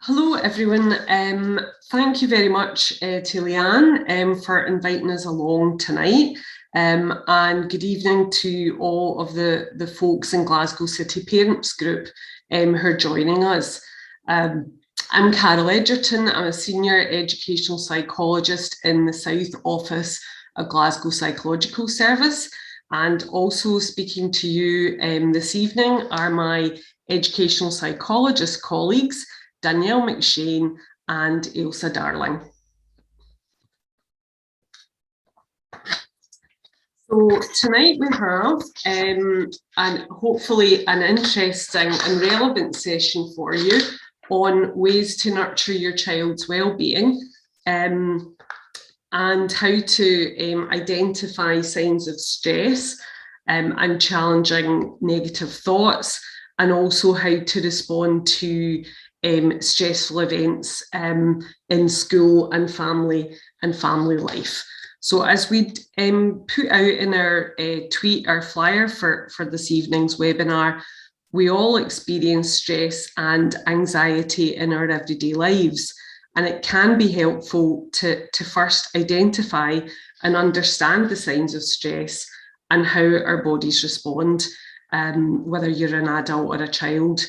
Hello everyone, thank you very much to Leanne for inviting us along tonight, and good evening to all of the folks in Glasgow City Parents Group who are joining us. I'm Carol Edgerton. I'm a senior educational psychologist in the South Office of Glasgow Psychological Service, and also speaking to you this evening are my educational psychologist colleagues, Danielle McShane and Ailsa Darling. So tonight we have and hopefully an interesting and relevant session for you on ways to nurture your child's well-being, and how to identify signs of stress and challenging negative thoughts, and also how to respond to stressful events in school and family life. So as we put out in our tweet, our flyer for this evening's webinar, we all experience stress and anxiety in our everyday lives, and it can be helpful to first identify and understand the signs of stress and how our bodies respond, whether you're an adult or a child.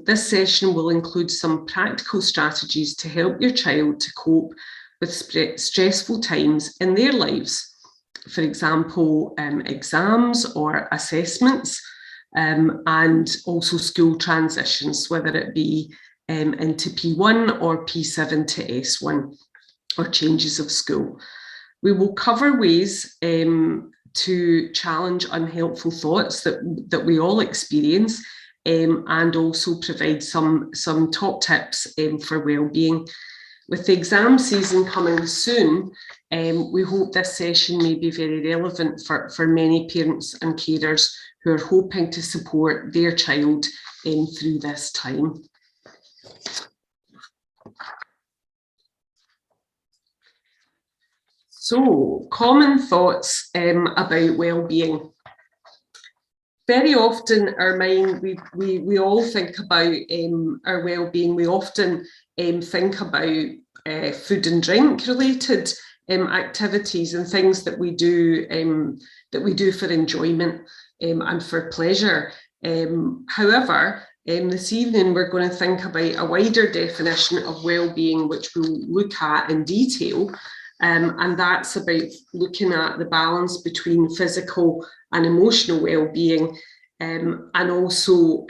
This session will include some practical strategies to help your child to cope with stressful times in their lives. For example, exams or assessments, and also school transitions, whether it be into P1 or P7 to S1, or changes of school. We will cover ways to challenge unhelpful thoughts that we all experience, and also provide some top tips for well-being. With the exam season coming soon, we hope this session may be very relevant for many parents and carers who are hoping to support their child through this time. So, common thoughts about well-being. Very often our mind, we all think about our well-being. We often think about food and drink related activities and things that we do for enjoyment and for pleasure. However, this evening we're going to think about a wider definition of well-being, which we'll look at in detail. And that's about looking at the balance between physical and emotional well-being, and also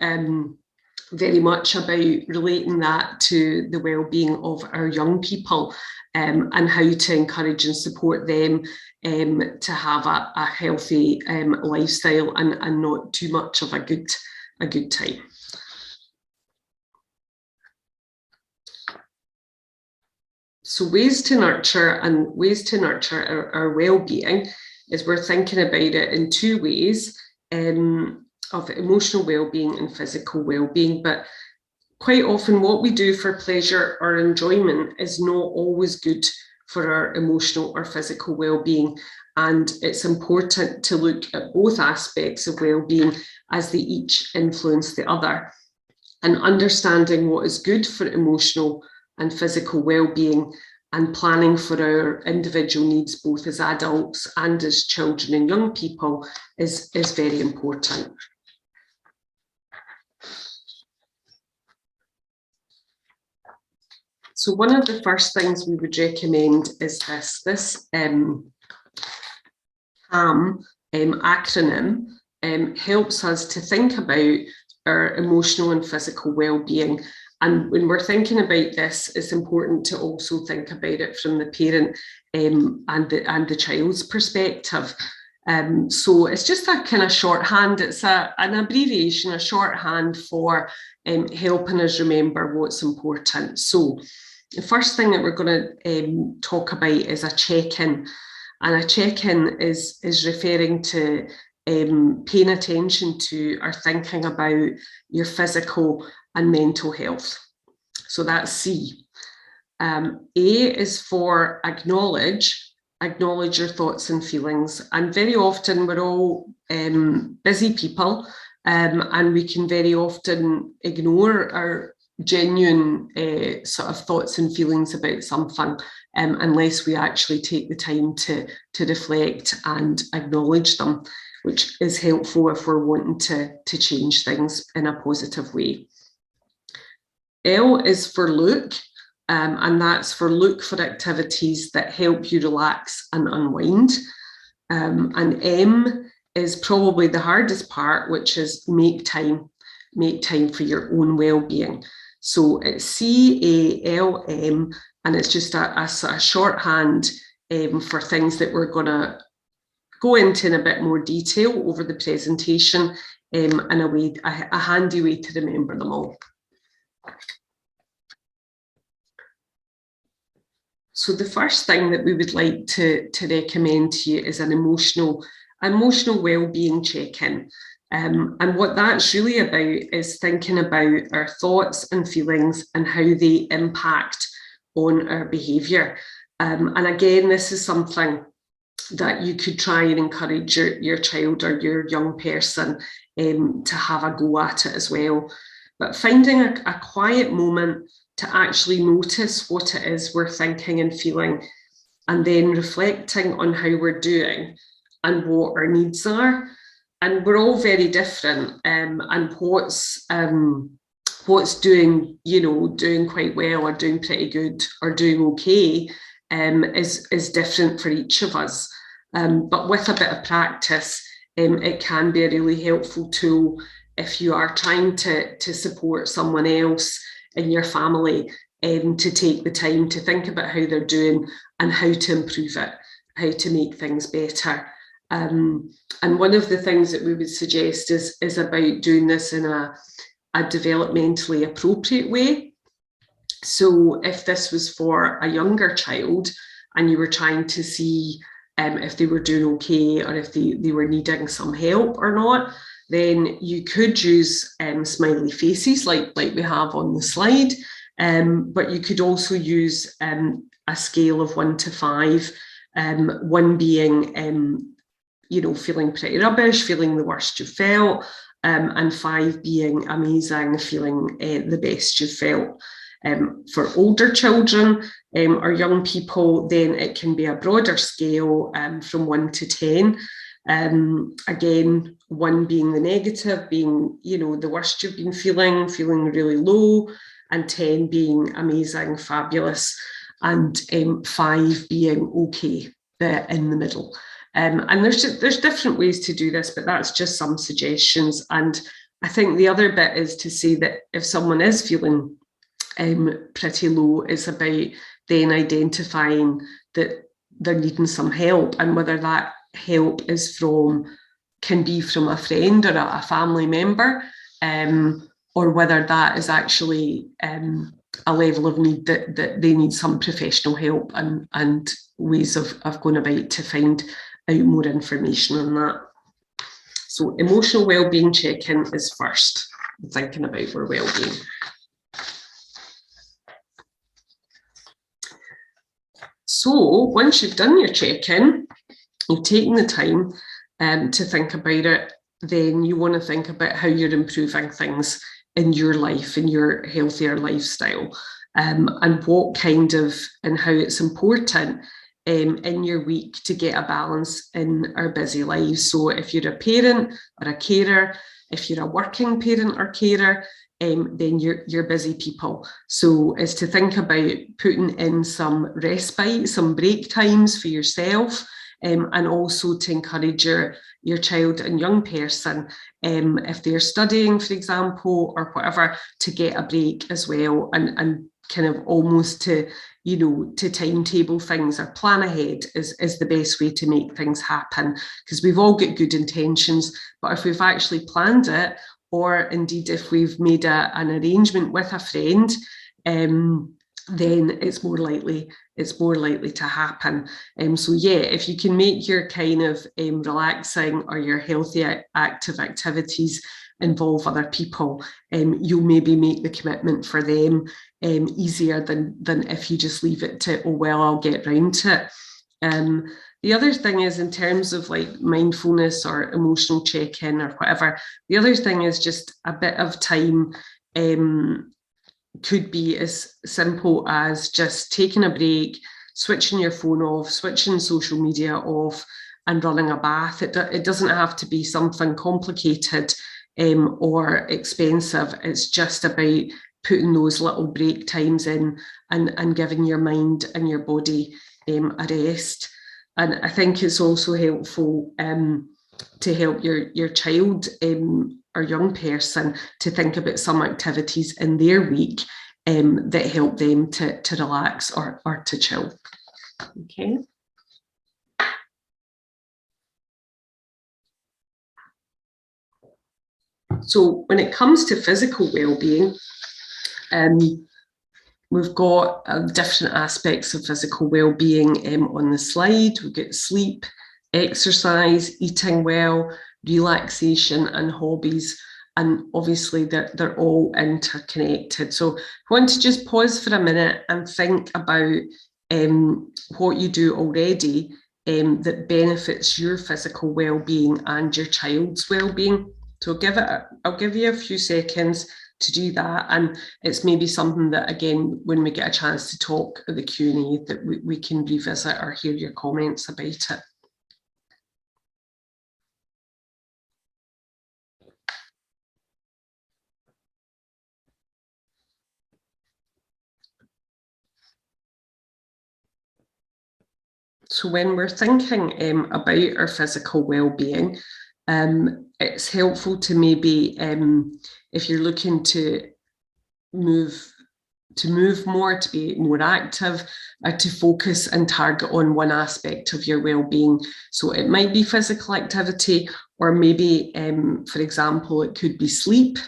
very much about relating that to the well-being of our young people, and how to encourage and support them to have a healthy lifestyle and not too much of a good time. So ways to nurture our well-being is we're thinking about it in two ways, of emotional well-being and physical well-being. But quite often what we do for pleasure or enjoyment is not always good for our emotional or physical well-being. And it's important to look at both aspects of well-being as they each influence the other. And understanding what is good for emotional and physical well-being and planning for our individual needs, both as adults and as children and young people, is very important. So one of the first things we would recommend is this CAM acronym helps us to think about our emotional and physical well-being. And when we're thinking about this, it's important to also think about it from the parent and the child's perspective. So it's just a kind of shorthand. It's an abbreviation, a shorthand for helping us remember what's important. So the first thing that we're going to talk about is a check-in. And a check-in is referring to paying attention to or thinking about your physical and mental health. So that's C. A is for acknowledge your thoughts and feelings. And very often we're all busy people, and we can very often ignore genuine sort of thoughts and feelings about something unless we actually take the time to reflect and acknowledge them, which is helpful if we're wanting to change things in a positive way. L is for look, and that's for look for activities that help you relax and unwind. And M is probably the hardest part, which is make time for your own well-being. So it's CALM, and it's just a sort of shorthand for things that we're going to go into in a bit more detail over the presentation, and a handy way to remember them all. So the first thing that we would like to recommend to you is an emotional well-being check-in. And what that's really about is thinking about our thoughts and feelings and how they impact on our behaviour. And again, this is something that you could try and encourage your child or your young person to have a go at it as well. But finding a quiet moment to actually notice what it is we're thinking and feeling, and then reflecting on how we're doing and what our needs are. And we're all very different, and what's doing quite well or doing pretty good or doing okay is different for each of us. But with a bit of practice, it can be a really helpful tool if you are trying to support someone else in your family, to take the time to think about how they're doing and how to improve it, how to make things better. And one of the things that we would suggest is about doing this in a developmentally appropriate way. So if this was for a younger child and you were trying to see if they were doing okay or if they were needing some help or not, then you could use smiley faces like we have on the slide, but you could also use a scale of 1 to 5, 1 being feeling pretty rubbish, feeling the worst you've felt, and 5 being amazing, feeling the best you've felt. For older children or young people, then it can be a broader scale from 1 to 10. Again, 1 being the negative, being the worst you've been feeling really low, and 10 being amazing, fabulous, and 5 being okay, in the middle. And there's different ways to do this, but that's just some suggestions. And I think the other bit is to say that if someone is feeling pretty low, it's about then identifying that they're needing some help, and whether that help can be from a friend or a family member, or whether that is actually a level of need that they need some professional help and ways of going about to find out more information on that. So emotional well-being check-in is first, thinking about our well-being. So once you've done your check-in, you've taken the time to think about it, then you want to think about how you're improving things in your life, in your healthier lifestyle, and how it's important in your week to get a balance in our busy lives. So if you're a parent or a carer, if you're a working parent or carer, then you're busy people. So is to think about putting in some respite, some break times for yourself, and also to encourage your child and young person, if they're studying, for example, or whatever, to get a break as well, and kind of almost to timetable things or plan ahead is the best way to make things happen, because we've all got good intentions, but if we've actually planned it, or indeed if we've made an arrangement with a friend, then it's more likely to happen. So yeah, if you can make your kind of relaxing or your healthy active activities involve other people, you'll maybe make the commitment for them easier than if you just leave it to, oh well, I'll get round to it. The other thing is, in terms of like mindfulness or emotional check-in or whatever, the other thing is just a bit of time could be as simple as just taking a break, switching your phone off, switching social media off, and running a bath. It doesn't have to be something complicated or expensive. It's just about putting those little break times in and giving your mind and your body a rest. And I think it's also helpful to help your child or young person to think about some activities in their week that help them to relax or to chill. Okay. So when it comes to physical well-being, we've got different aspects of physical well-being on the slide. We've got sleep, exercise, eating well, relaxation, and hobbies. And obviously they're all interconnected. So I want to just pause for a minute and think about what you do already that benefits your physical well-being and your child's well-being. So I'll give you a few seconds to do that, and it's maybe something that, again, when we get a chance to talk at the Q&A, that we can revisit or hear your comments about it. So when we're thinking about our physical well-being, it's helpful to maybe, if you're looking to move more, to be more active, to focus and target on one aspect of your well-being. So it might be physical activity, or maybe, for example, it could be sleep.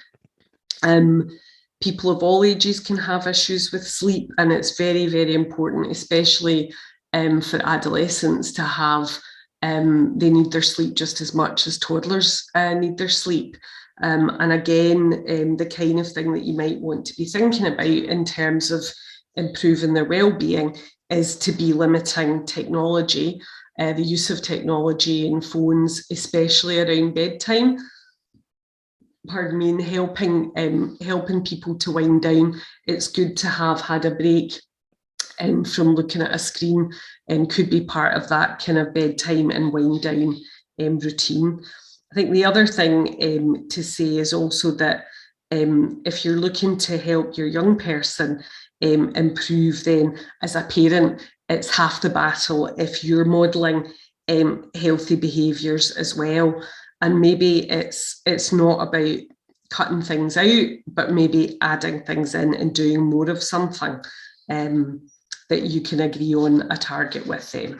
People of all ages can have issues with sleep, and it's very, very important, especially for adolescents, to have, they need their sleep just as much as toddlers need their sleep. And again, the kind of thing that you might want to be thinking about in terms of improving their well-being is to be limiting technology, the use of technology and phones, especially around bedtime. Pardon me, and helping people to wind down. It's good to have had a break from looking at a screen, and could be part of that kind of bedtime and wind down routine. I think the other thing to say is also that if you're looking to help your young person improve, then as a parent, it's half the battle if you're modelling healthy behaviours as well. And maybe it's not about cutting things out, but maybe adding things in and doing more of something that you can agree on a target with them.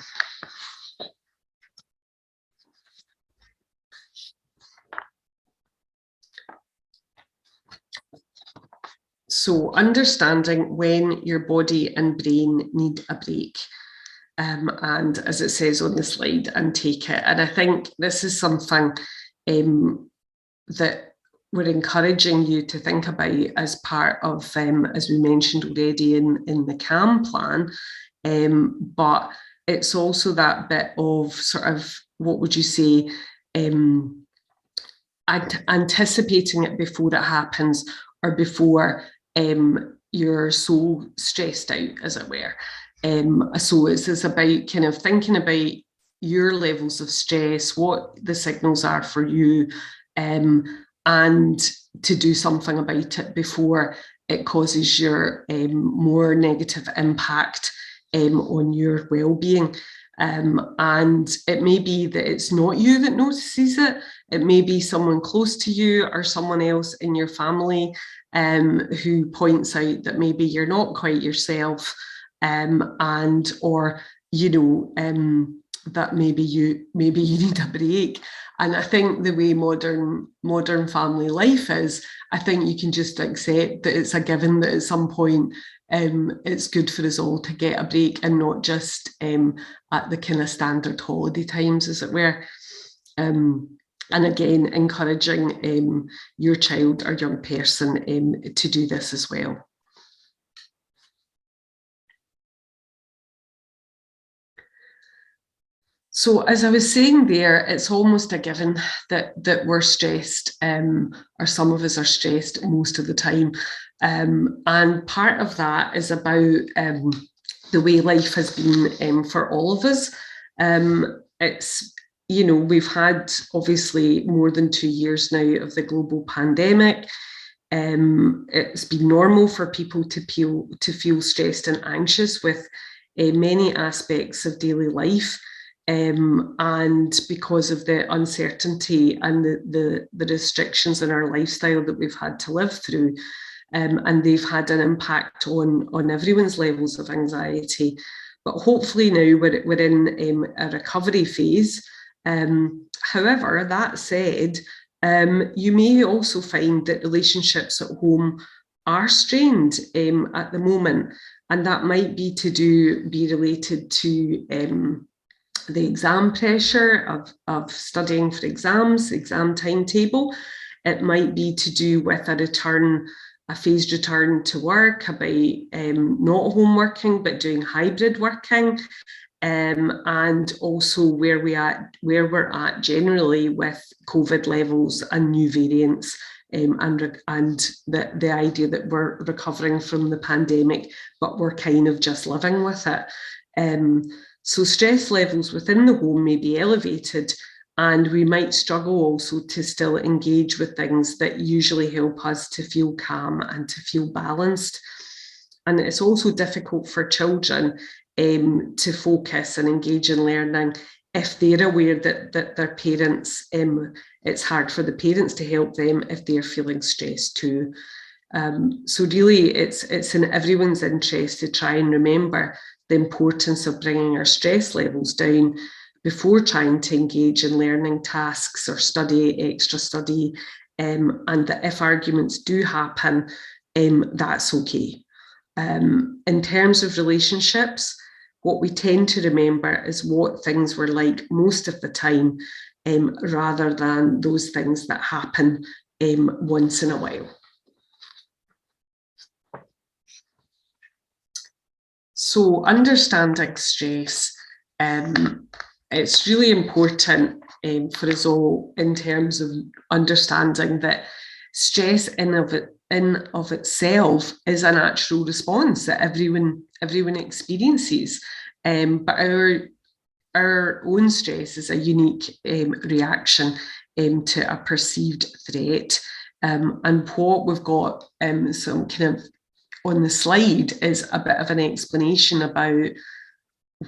So understanding when your body and brain need a break. And as it says on the slide, and take it. And I think this is something that we're encouraging you to think about as part of, as we mentioned already in the CAM plan, but it's also that bit of sort of, what would you say, anticipating it before it happens, or before you're so stressed out, as it were. So it's about kind of thinking about your levels of stress, what the signals are for you, and to do something about it before it causes your more negative impact on your well-being. And it may be that it's not you that notices it. It may be someone close to you or someone else in your family who points out that maybe you're not quite yourself, and or that maybe you need a break. And I think the way modern family life is, I think you can just accept that it's a given that at some point it's good for us all to get a break, and not just at the kind of standard holiday times, as it were. And again, encouraging your child or young person to do this as well. So as I was saying there, it's almost a given that we're stressed, or some of us are stressed most of the time. And part of that is about the way life has been for all of us. It's, we've had obviously more than 2 years now of the global pandemic. It's been normal for people to feel stressed and anxious with many aspects of daily life. And because of the uncertainty and the restrictions in our lifestyle that we've had to live through, and they've had an impact on everyone's levels of anxiety. But hopefully now we're in a recovery phase. However, that said, you may also find that relationships at home are strained at the moment, and that might be related to the exam pressure of studying for exams, exam timetable. It might be to do with a phased return to work, about not home working, but doing hybrid working. And also where we're at generally with COVID levels and new variants, and the idea that we're recovering from the pandemic, but we're kind of just living with it. So stress levels within the home may be elevated, and we might struggle also to still engage with things that usually help us to feel calm and to feel balanced. And it's also difficult for children to focus and engage in learning if they're aware that their parents, it's hard for the parents to help them if they're feeling stressed too. So really, it's in everyone's interest to try and remember the importance of bringing our stress levels down before trying to engage in learning tasks or extra study, and that if arguments do happen, that's okay. In terms of relationships, what we tend to remember is what things were like most of the time, rather than those things that happen once in a while. So understanding stress, it's really important for us all in terms of understanding that stress in of itself is a natural response that everyone experiences, but our own stress is a unique reaction to a perceived threat. And what we've got some kind of on the slide is a bit of an explanation about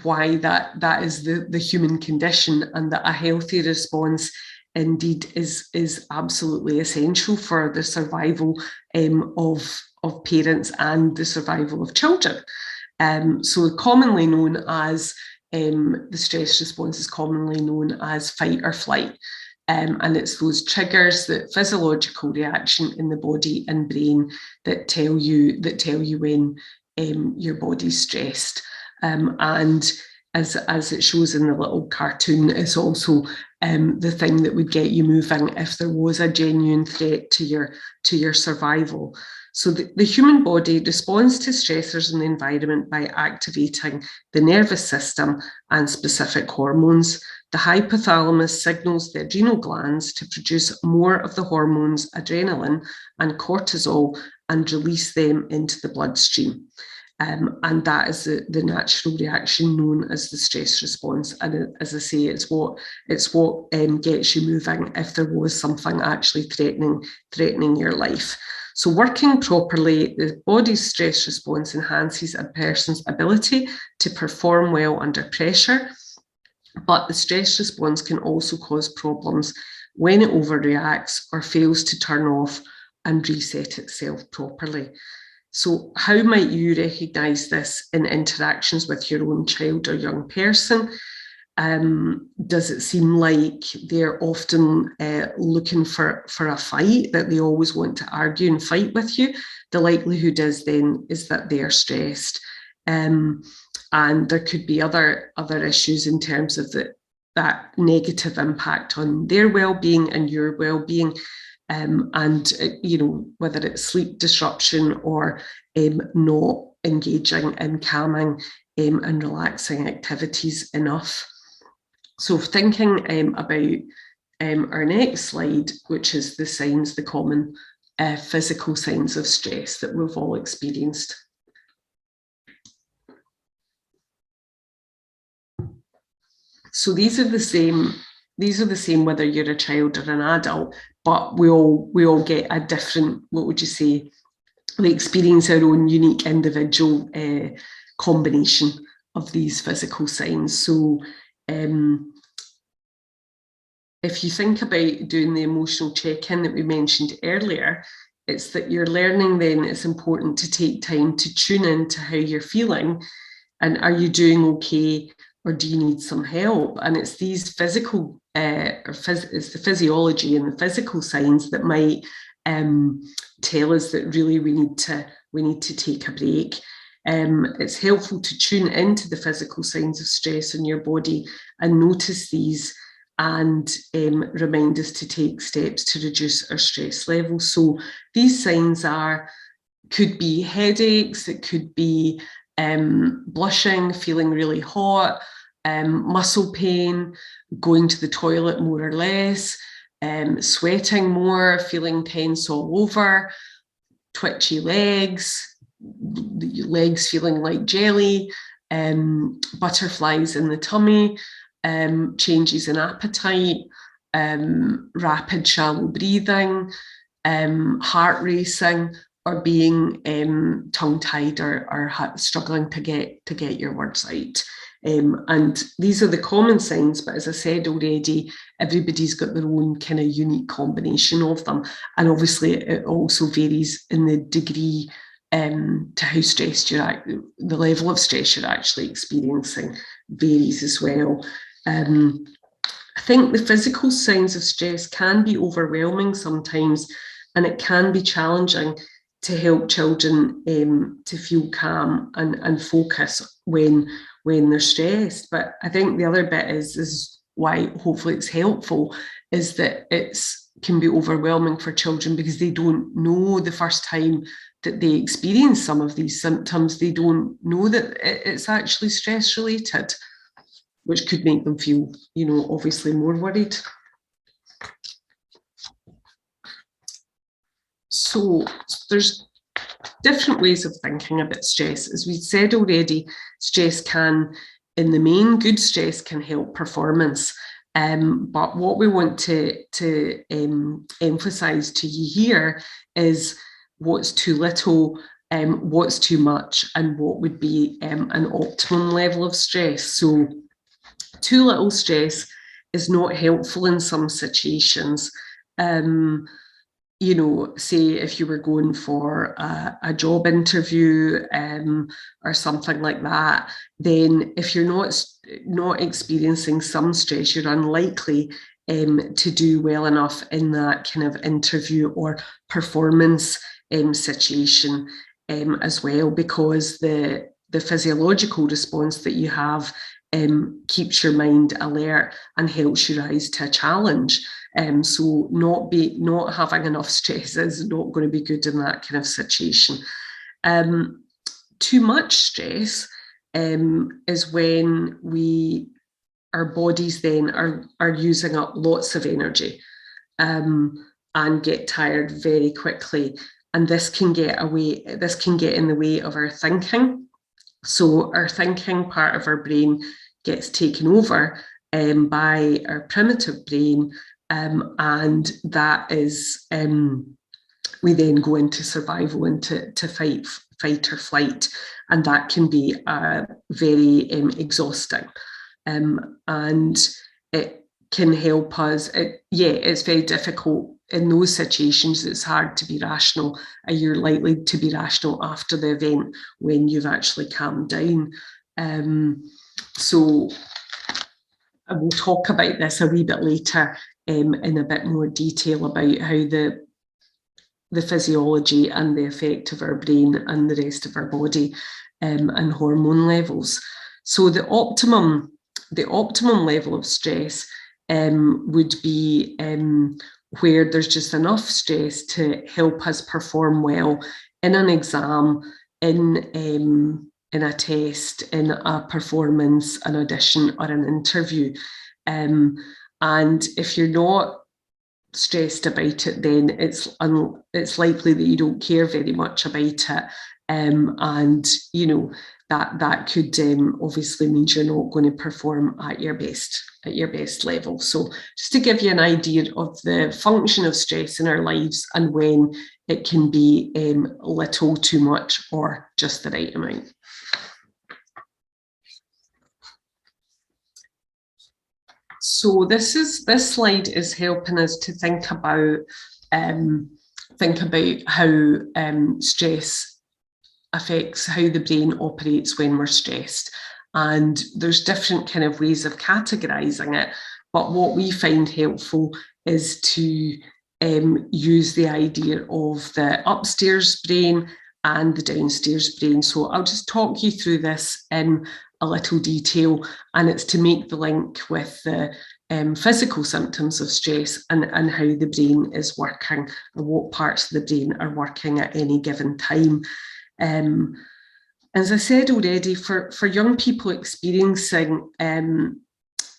why that is the human condition, and that a healthy response indeed is absolutely essential for the survival of parents and the survival of children. So commonly known as the stress response is commonly known as fight or flight. And it's those triggers, the physiological reaction in the body and brain that tell you when your body's stressed. And as it shows in the little cartoon, it's also the thing that would get you moving if there was a genuine threat to your survival. So the human body responds to stressors in the environment by activating the nervous system and specific hormones. The hypothalamus signals the adrenal glands to produce more of the hormones adrenaline and cortisol and release them into the bloodstream. And that is the natural reaction known as the stress response. And as I say, it's what gets you moving if there was something actually threatening your life. So working properly, the body's stress response enhances a person's ability to perform well under pressure. But the stress response can also cause problems when it overreacts or fails to turn off and reset itself properly. So how might you recognise this in interactions with your own child or young person? Does it seem like they're often looking for a fight, that they always want to argue and fight with you? The likelihood is that they're stressed. And there could be other issues in terms of that negative impact on their well-being and your well-being. And whether it's sleep disruption or not engaging in calming and relaxing activities enough. So thinking about our next slide, which is the signs, the common physical signs of stress that we've all experienced. So these are the same whether you're a child or an adult, but we all get a different, what would you say, we experience our own unique individual combination of these physical signs. So if you think about doing the emotional check-in that we mentioned earlier, it's that you're learning then it's important to take time to tune into how you're feeling, and are you doing okay, or do you need some help? And it's these physical, it's the physiology and the physical signs that might tell us that really we need to take a break. It's helpful to tune into the physical signs of stress in your body and notice these, and remind us to take steps to reduce our stress levels. So these signs could be headaches, it could be blushing, feeling really hot, muscle pain, going to the toilet more or less, sweating more, feeling tense all over, twitchy legs feeling like jelly, butterflies in the tummy, changes in appetite, rapid shallow breathing, heart racing, or being tongue-tied or struggling to get your words out. And these are the common signs, but as I said already, everybody's got their own kind of unique combination of them. And obviously it also varies in the degree to how stressed the level of stress you're actually experiencing varies as well. I think the physical signs of stress can be overwhelming sometimes, and it can be challenging to help children to feel calm and focus when they're stressed. But I think the other bit is why hopefully it's helpful, is that it can be overwhelming for children because they don't know the first time that they experience some of these symptoms, they don't know that it's actually stress related, which could make them feel, obviously more worried. So there's different ways of thinking about stress. As we said already, stress can, in the main, good stress can help performance. But what we want to emphasize to you here is what's too little, what's too much, and what would be an optimum level of stress. So too little stress is not helpful in some situations. Say if you were going for a job interview or something like that, then if you're not experiencing some stress, you're unlikely to do well enough in that kind of interview or performance situation as well, because the physiological response that you have keeps your mind alert and helps you rise to a challenge. So not having enough stress is not going to be good in that kind of situation. Too much stress is when our bodies then are using up lots of energy and get tired very quickly, and this can get in the way of our thinking. So our thinking part of our brain gets taken over by our primitive brain, and that is we then go into survival, into fight or flight, and that can be very exhausting, and it can help us. It's very difficult in those situations. It's hard to be rational, and you're likely to be rational after the event when you've actually calmed down. So I will talk about this a wee bit later in a bit more detail about how the physiology and the effect of our brain and the rest of our body and hormone levels. So the optimum level of stress would be where there's just enough stress to help us perform well in an exam, in a test, in a performance, an audition, or an interview. And if you're not stressed about it, then it's likely that you don't care very much about it, and that could obviously means you're not going to perform at your best level. So just to give you an idea of the function of stress in our lives and when it can be little, too much, or just the right amount. So this slide is helping us to think about how stress affects how the brain operates when we're stressed. And there's different kind of ways of categorizing it. But what we find helpful is to use the idea of the upstairs brain and the downstairs brain. So I'll just talk you through this in a little detail, and it's to make the link with the physical symptoms of stress and how the brain is working and what parts of the brain are working at any given time. As I said already, for young people experiencing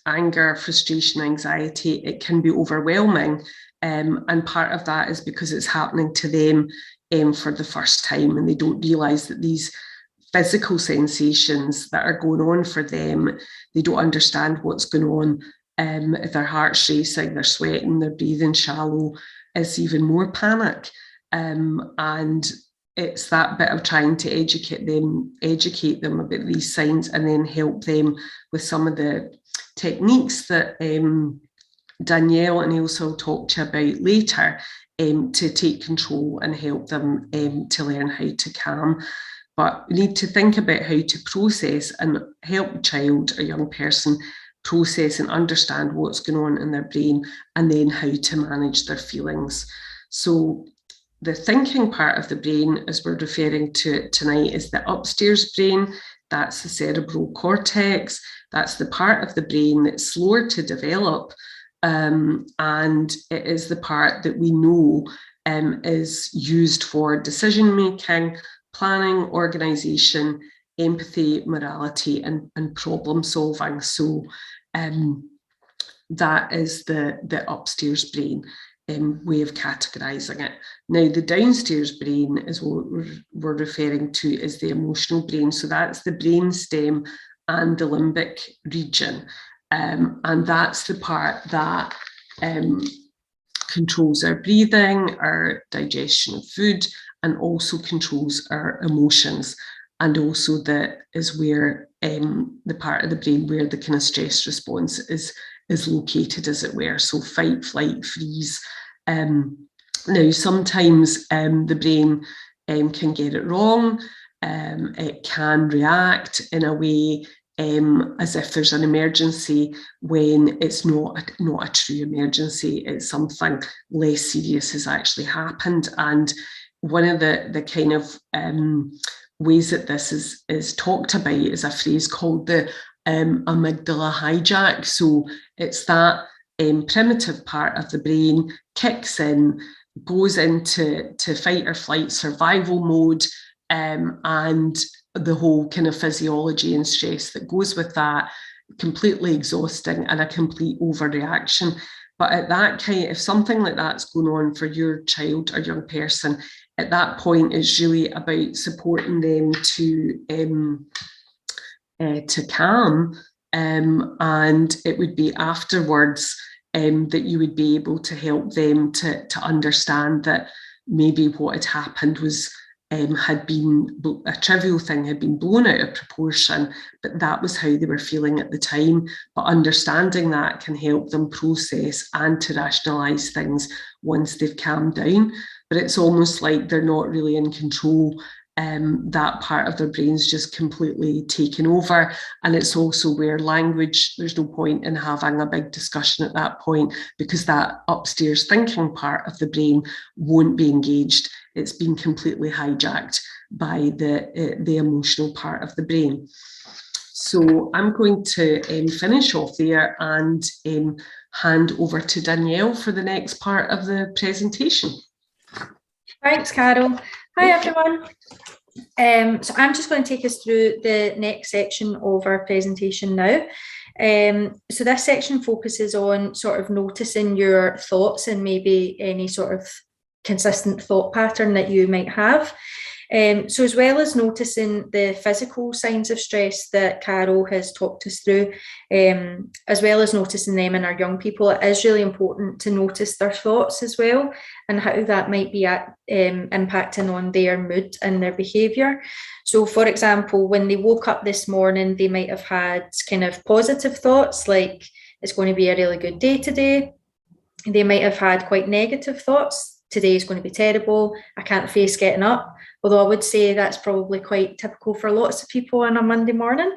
anger, frustration, anxiety, it can be overwhelming. And part of that is because it's happening to them for the first time, and they don't realise that these physical sensations that are going on for them, they don't understand what's going on. If their heart's racing, they're sweating, they're breathing shallow, it's even more panic. And it's that bit of trying to educate them about these signs, and then help them with some of the techniques that Danielle and Elsa will talk to you about later, to take control and help them to learn how to calm. But we need to think about how to process and help a child or young person process and understand what's going on in their brain, and then how to manage their feelings. So the thinking part of the brain, as we're referring to it tonight, is the upstairs brain. That's the cerebral cortex. That's the part of the brain that's slower to develop. And it is the part that we know is used for decision making, planning, organisation, empathy, morality, and problem solving. So that is the upstairs brain way of categorising it. Now, the downstairs brain is what we're referring to as the emotional brain. So that's the brainstem and the limbic region. And that's the part that controls our breathing, our digestion of food, and also controls our emotions. And also that is where the part of the brain where the kind of stress response is located, as it were. So fight, flight, freeze. Now, sometimes the brain can get it wrong. It can react in a way as if there's an emergency, when it's not a true emergency. It's something less serious has actually happened. And one of the kind of ways that this is talked about is a phrase called the amygdala hijack. So it's that primitive part of the brain kicks in, goes into fight or flight survival mode, and the whole kind of physiology and stress that goes with that, completely exhausting and a complete overreaction. But at that kind, if something like that's going on for your child or young person, at that point, it's really about supporting them to calm, and it would be afterwards that you would be able to help them to understand that maybe what had happened was had been a trivial thing, had been blown out of proportion, but that was how they were feeling at the time. But understanding that can help them process and to rationalise things once they've calmed down. But it's almost like they're not really in control. That part of their brain's just completely taken over. And it's also where language, there's no point in having a big discussion at that point, because that upstairs thinking part of the brain won't be engaged. It's been completely hijacked by the emotional part of the brain. So I'm going to finish off there and hand over to Danielle for the next part of the presentation. Thanks, Carol. Hi, everyone. So I'm just going to take us through the next section of our presentation now. So this section focuses on sort of noticing your thoughts and maybe any sort of consistent thought pattern that you might have. So as well as noticing the physical signs of stress that Carol has talked us through, as well as noticing them in our young people, it is really important to notice their thoughts as well and how that might be impacting on their mood and their behaviour. So for example, when they woke up this morning, they might have had kind of positive thoughts like it's going to be a really good day today. They might have had quite negative thoughts. Today is going to be terrible. I can't face getting up. Although I would say that's probably quite typical for lots of people on a Monday morning.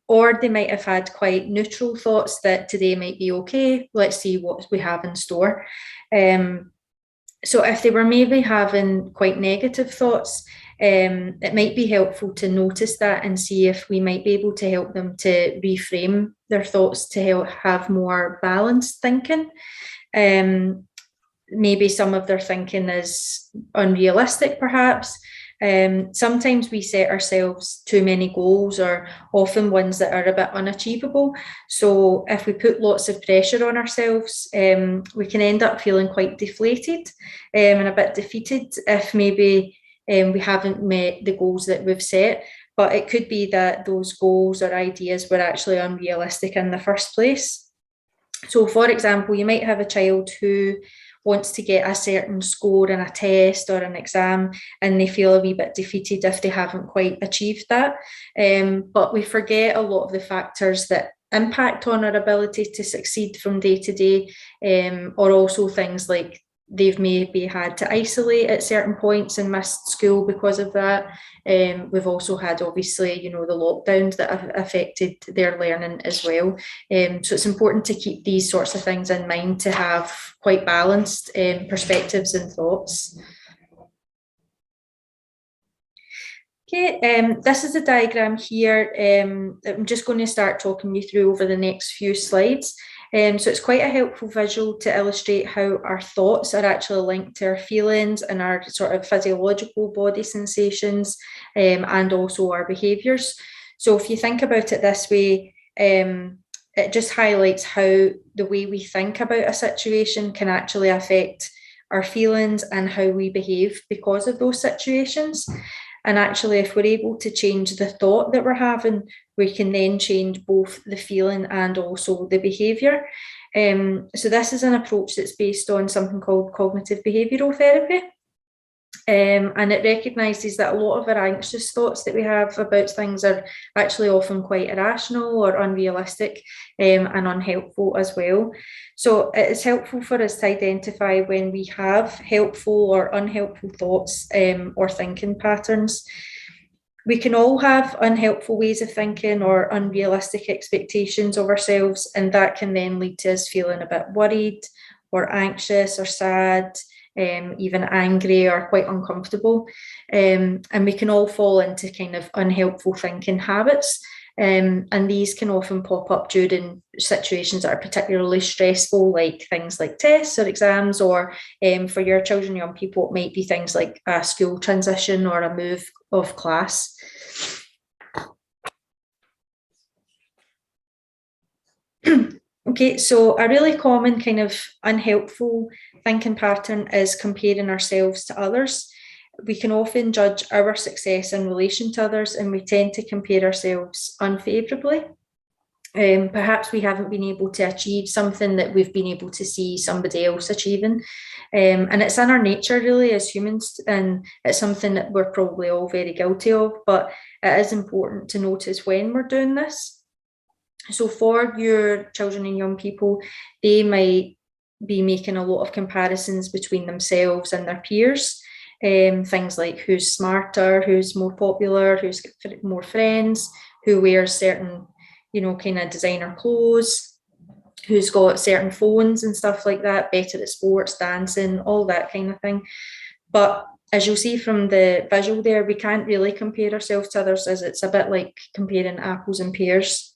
Or they might have had quite neutral thoughts that today might be okay. Let's see what we have in store. So if they were maybe having quite negative thoughts, it might be helpful to notice that and see if we might be able to help them to reframe their thoughts to help have more balanced thinking. Maybe some of their thinking is unrealistic, perhaps. Sometimes we set ourselves too many goals, or often ones that are a bit unachievable. So if we put lots of pressure on ourselves, we can end up feeling quite deflated and a bit defeated if maybe we haven't met the goals that we've set. But it could be that those goals or ideas were actually unrealistic in the first place. So for example, you might have a child who wants to get a certain score in a test or an exam, and they feel a wee bit defeated if they haven't quite achieved that. But we forget a lot of the factors that impact on our ability to succeed from day to day, or also things like they've maybe had to isolate at certain points and missed school because of that. We've also had, obviously, the lockdowns that have affected their learning as well. So it's important to keep these sorts of things in mind to have quite balanced perspectives and thoughts. Okay, this is a diagram here. I'm just going to start talking you through over the next few slides. So it's quite a helpful visual to illustrate how our thoughts are actually linked to our feelings and our sort of physiological body sensations, and also our behaviours. So if you think about it this way, it just highlights how the way we think about a situation can actually affect our feelings and how we behave because of those situations. And actually, if we're able to change the thought that we're having, we can then change both the feeling and also the behaviour. So this is an approach that's based on something called cognitive behavioural therapy. And it recognises that a lot of our anxious thoughts that we have about things are actually often quite irrational or unrealistic, and unhelpful as well. So it's helpful for us to identify when we have helpful or unhelpful thoughts, or thinking patterns. We can all have unhelpful ways of thinking or unrealistic expectations of ourselves, and that can then lead to us feeling a bit worried or anxious or sad, even angry or quite uncomfortable. And we can all fall into kind of unhelpful thinking habits. And these can often pop up during situations that are particularly stressful, like things like tests or exams, or for your children, young people, it might be things like a school transition or a move of class. Okay, so a really common kind of unhelpful thinking pattern is comparing ourselves to others. We can often judge our success in relation to others, and we tend to compare ourselves unfavourably. Perhaps we haven't been able to achieve something that we've been able to see somebody else achieving. And it's in our nature, really, as humans, and it's something that we're probably all very guilty of, but it is important to notice when we're doing this. So for your children and young people, they might be making a lot of comparisons between themselves and their peers. Things like who's smarter, who's more popular, who's got more friends, who wears certain, kind of designer clothes, who's got certain phones and stuff like that, better at sports, dancing, all that kind of thing. But as you'll see from the visual there, we can't really compare ourselves to others, as it's a bit like comparing apples and pears,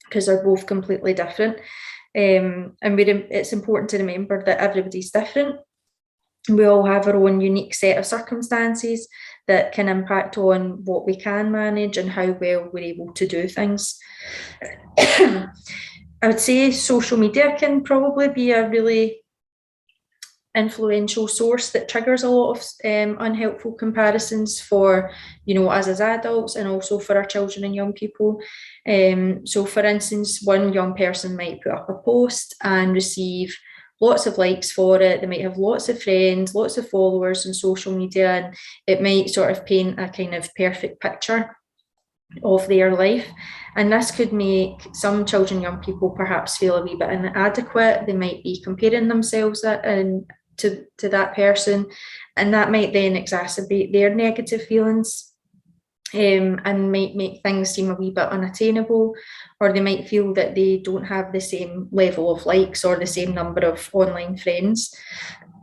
because they're both completely different. And it's important to remember that everybody's different. We all have our own unique set of circumstances that can impact on what we can manage and how well we're able to do things. I would say social media can probably be a really influential source that triggers a lot of unhelpful comparisons for, us as adults, and also for our children and young people. So for instance, one young person might put up a post and receive lots of likes for it. They might have lots of friends, lots of followers on social media, and it might sort of paint a kind of perfect picture of their life. And this could make some children, young people, perhaps feel a wee bit inadequate. They might be comparing themselves to that person, and that might then exacerbate their negative feelings, and might make things seem a wee bit unattainable, or they might feel that they don't have the same level of likes or the same number of online friends,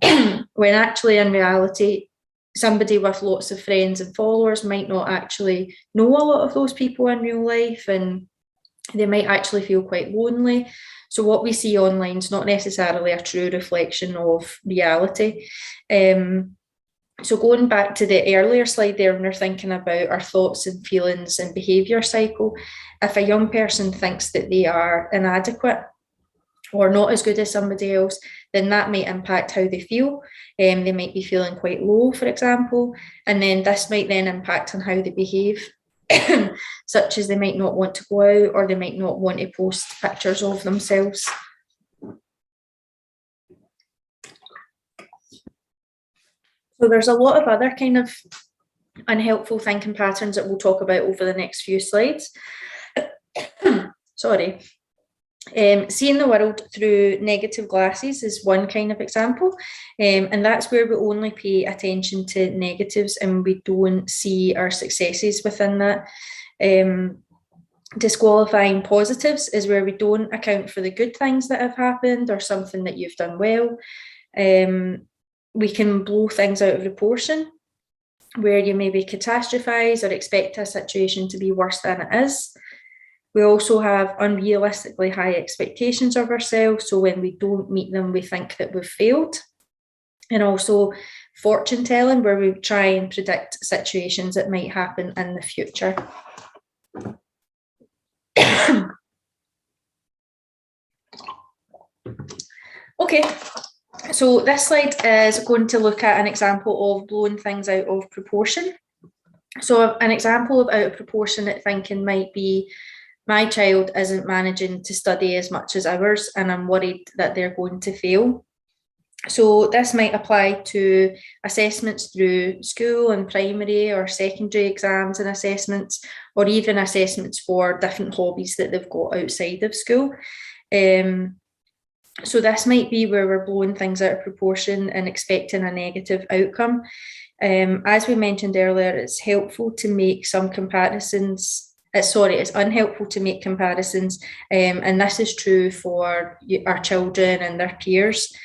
when actually in reality somebody with lots of friends and followers might not actually know a lot of those people in real life, and they might actually feel quite lonely. So what we see online is not necessarily a true reflection of reality. So going back to the earlier slide there, when we're thinking about our thoughts and feelings and behaviour cycle, if a young person thinks that they are inadequate or not as good as somebody else, then that might impact how they feel. They might be feeling quite low, for example, and then this might then impact on how they behave, such as they might not want to go out, or they might not want to post pictures of themselves. So there's a lot of other kind of unhelpful thinking patterns that we'll talk about over the next few slides. Sorry. Seeing the world through negative glasses is one kind of example, and that's where we only pay attention to negatives and we don't see our successes within that. Disqualifying positives is where we don't account for the good things that have happened or something that you've done well. We can blow things out of proportion, where you maybe catastrophize or expect a situation to be worse than it is. We also have unrealistically high expectations of ourselves. So when we don't meet them, we think that we've failed. And also fortune telling, where we try and predict situations that might happen in the future. Okay, so this slide is going to look at an example of blowing things out of proportion. So an example of out of proportionate thinking might be, my child isn't managing to study as much as ours, and I'm worried that they're going to fail. So this might apply to assessments through school and primary or secondary exams and assessments, or even assessments for different hobbies that they've got outside of school. So this might be where we're blowing things out of proportion and expecting a negative outcome. As we mentioned earlier, it's helpful to make some comparisons. It's unhelpful to make comparisons, and this is true for our children and their peers.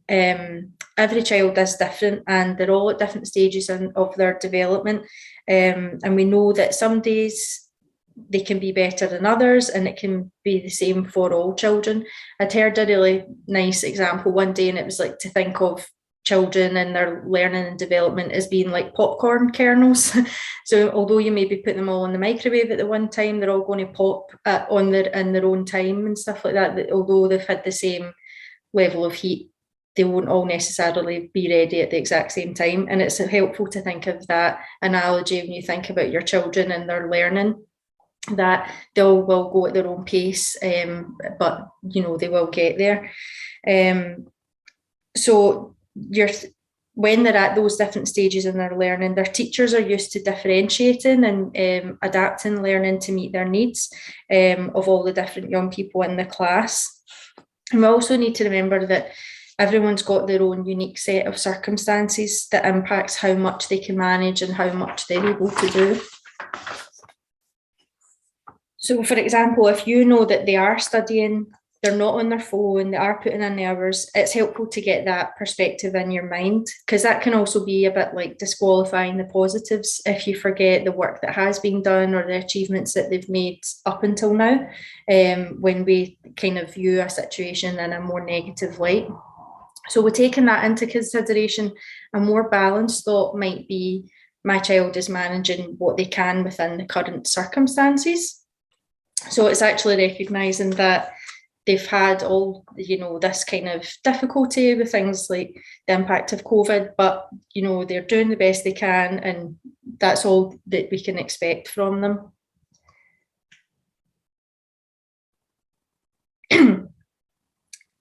Every child is different, and they're all at different stages of their development, and we know that some days they can be better than others, and it can be the same for all children. I'd heard a really nice example one day, and it was like to think of children and their learning and development as being like popcorn kernels. So although you maybe put them all in the microwave at the one time, they're all going to pop in their own time and stuff like that. Although they've had the same level of heat, they won't all necessarily be ready at the exact same time. And it's helpful to think of that analogy when you think about your children and their learning, that they all will go at their own pace, but they will get there. So when they're at those different stages in their learning, their teachers are used to differentiating and adapting learning to meet their needs of all the different young people in the class. And we also need to remember that everyone's got their own unique set of circumstances that impacts how much they can manage and how much they're able to do. So for example, if you know that they are studying, they're not on their phone, they are putting in the hours, it's helpful to get that perspective in your mind, because that can also be a bit like disqualifying the positives if you forget the work that has been done or the achievements that they've made up until now, when we kind of view a situation in a more negative light. So we're taking that into consideration. A more balanced thought might be, my child is managing what they can within the current circumstances. So it's actually recognising that they've had all, this kind of difficulty with things like the impact of COVID, but, they're doing the best they can, and that's all that we can expect from them.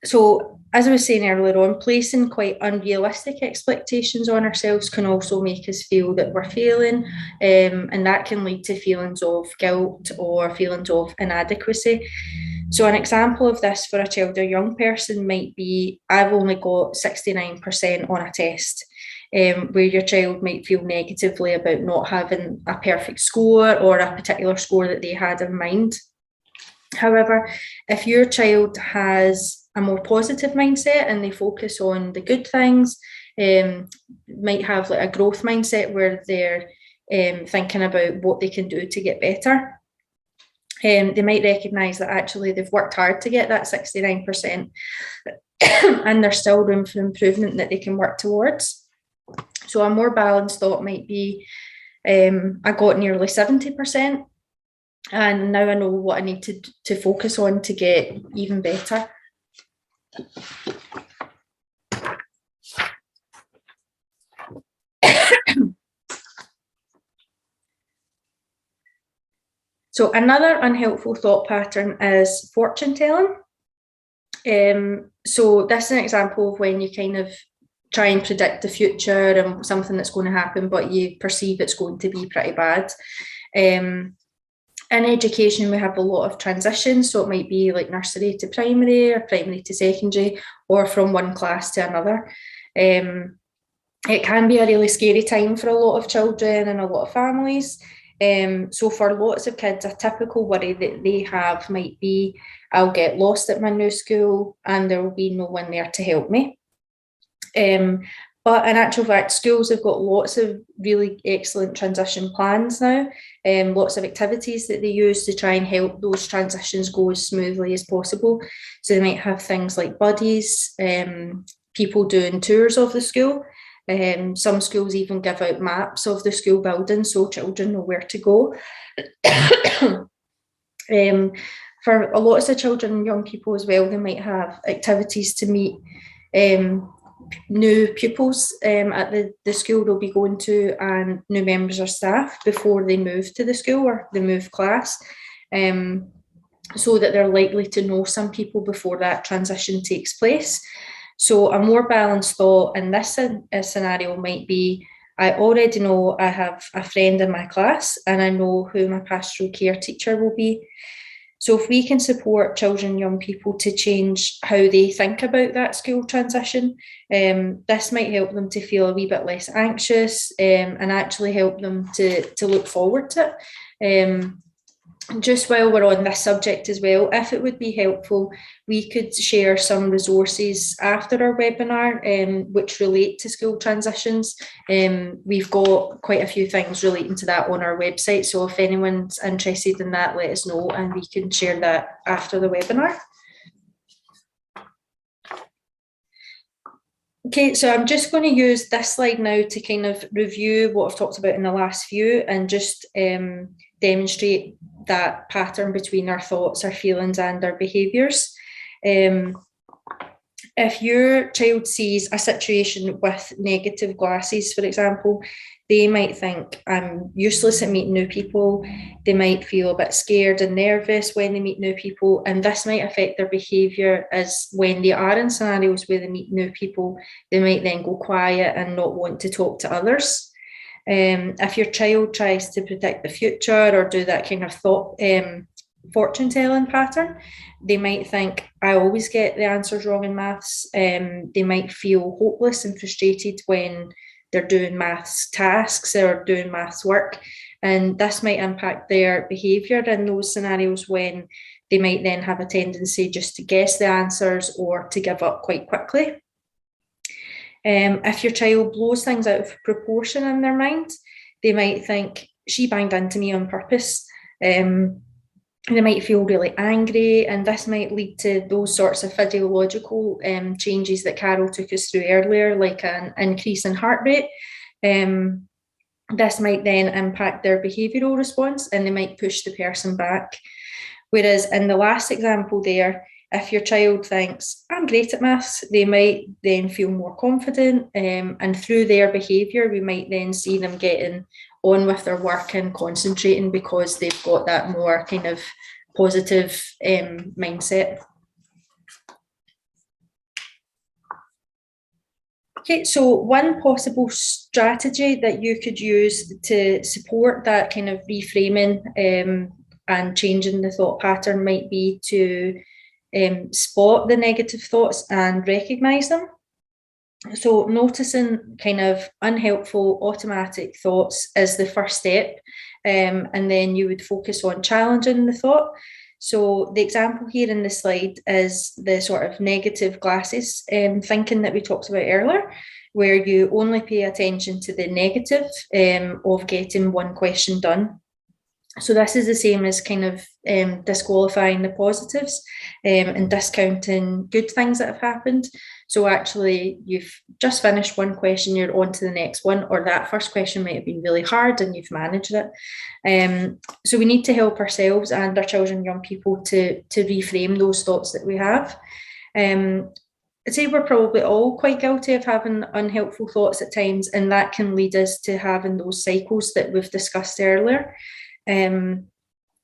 So, as I was saying earlier on, placing quite unrealistic expectations on ourselves can also make us feel that we're failing, and that can lead to feelings of guilt or feelings of inadequacy. So an example of this for a child or young person might be, I've only got 69% on a test, where your child might feel negatively about not having a perfect score or a particular score that they had in mind. However, if your child has a more positive mindset and they focus on the good things, might have like a growth mindset where they're thinking about what they can do to get better. They might recognise that actually they've worked hard to get that 69% and there's still room for improvement that they can work towards. So a more balanced thought might be, I got nearly 70%, and now I know what I need to focus on to get even better. So another unhelpful thought pattern is fortune telling. So this is an example of when you kind of try and predict the future and something that's going to happen, but you perceive it's going to be pretty bad. In education, we have a lot of transitions, so it might be like nursery to primary or primary to secondary, or from one class to another. It can be a really scary time for a lot of children and a lot of families. So for lots of kids, a typical worry that they have might be, I'll get lost at my new school and there will be no one there to help me. But in actual fact, schools have got lots of really excellent transition plans now, lots of activities that they use to try and help those transitions go as smoothly as possible. So they might have things like buddies, people doing tours of the school. Some schools even give out maps of the school building so children know where to go. For a lot of children and young people as well, they might have activities to meet new pupils at the school they'll be going to, and new members of staff before they move to the school or they move class, so that they're likely to know some people before that transition takes place. So a more balanced thought in this scenario might be, I already know I have a friend in my class and I know who my pastoral care teacher will be. So if we can support children and young people to change how they think about that school transition, this might help them to feel a wee bit less anxious, and actually help them to look forward to it. Just while we're on this subject as well, if it would be helpful, we could share some resources after our webinar, which relate to school transitions. We've got quite a few things relating to that on our website, so if anyone's interested in that, let us know and we can share that after the webinar. Okay, so I'm just going to use this slide now to kind of review what I've talked about in the last few and just demonstrate that pattern between our thoughts, our feelings and our behaviours. If your child sees a situation with negative glasses, for example, they might think, I'm useless at meeting new people. They might feel a bit scared and nervous when they meet new people, and this might affect their behaviour, as when they are in scenarios where they meet new people, they might then go quiet and not want to talk to others. If your child tries to predict the future or do that kind of thought fortune telling pattern, they might think, I always get the answers wrong in maths. They might feel hopeless and frustrated when they're doing maths tasks or doing maths work, and this might impact their behaviour in those scenarios, when they might then have a tendency just to guess the answers or to give up quite quickly. If your child blows things out of proportion in their mind, they might think, she banged into me on purpose. They might feel really angry, and this might lead to those sorts of physiological changes that Carol took us through earlier, like an increase in heart rate. This might then impact their behavioural response and they might push the person back. Whereas in the last example there, if your child thinks, I'm great at maths, they might then feel more confident. And through their behaviour, we might then see them getting on with their work and concentrating because they've got that more kind of positive mindset. Okay, so one possible strategy that you could use to support that kind of reframing and changing the thought pattern might be to spot the negative thoughts and recognise them. So noticing kind of unhelpful automatic thoughts is the first step, and then you would focus on challenging the thought. So the example here in the slide is the sort of negative glasses thinking that we talked about earlier, where you only pay attention to the negative of getting one question done. So this is the same as kind of disqualifying the positives and discounting good things that have happened. So actually, you've just finished one question, you're on to the next one, or that first question might have been really hard and you've managed it. So we need to help ourselves and our children and young people to reframe those thoughts that we have. I'd say we're probably all quite guilty of having unhelpful thoughts at times, and that can lead us to having those cycles that we've discussed earlier. And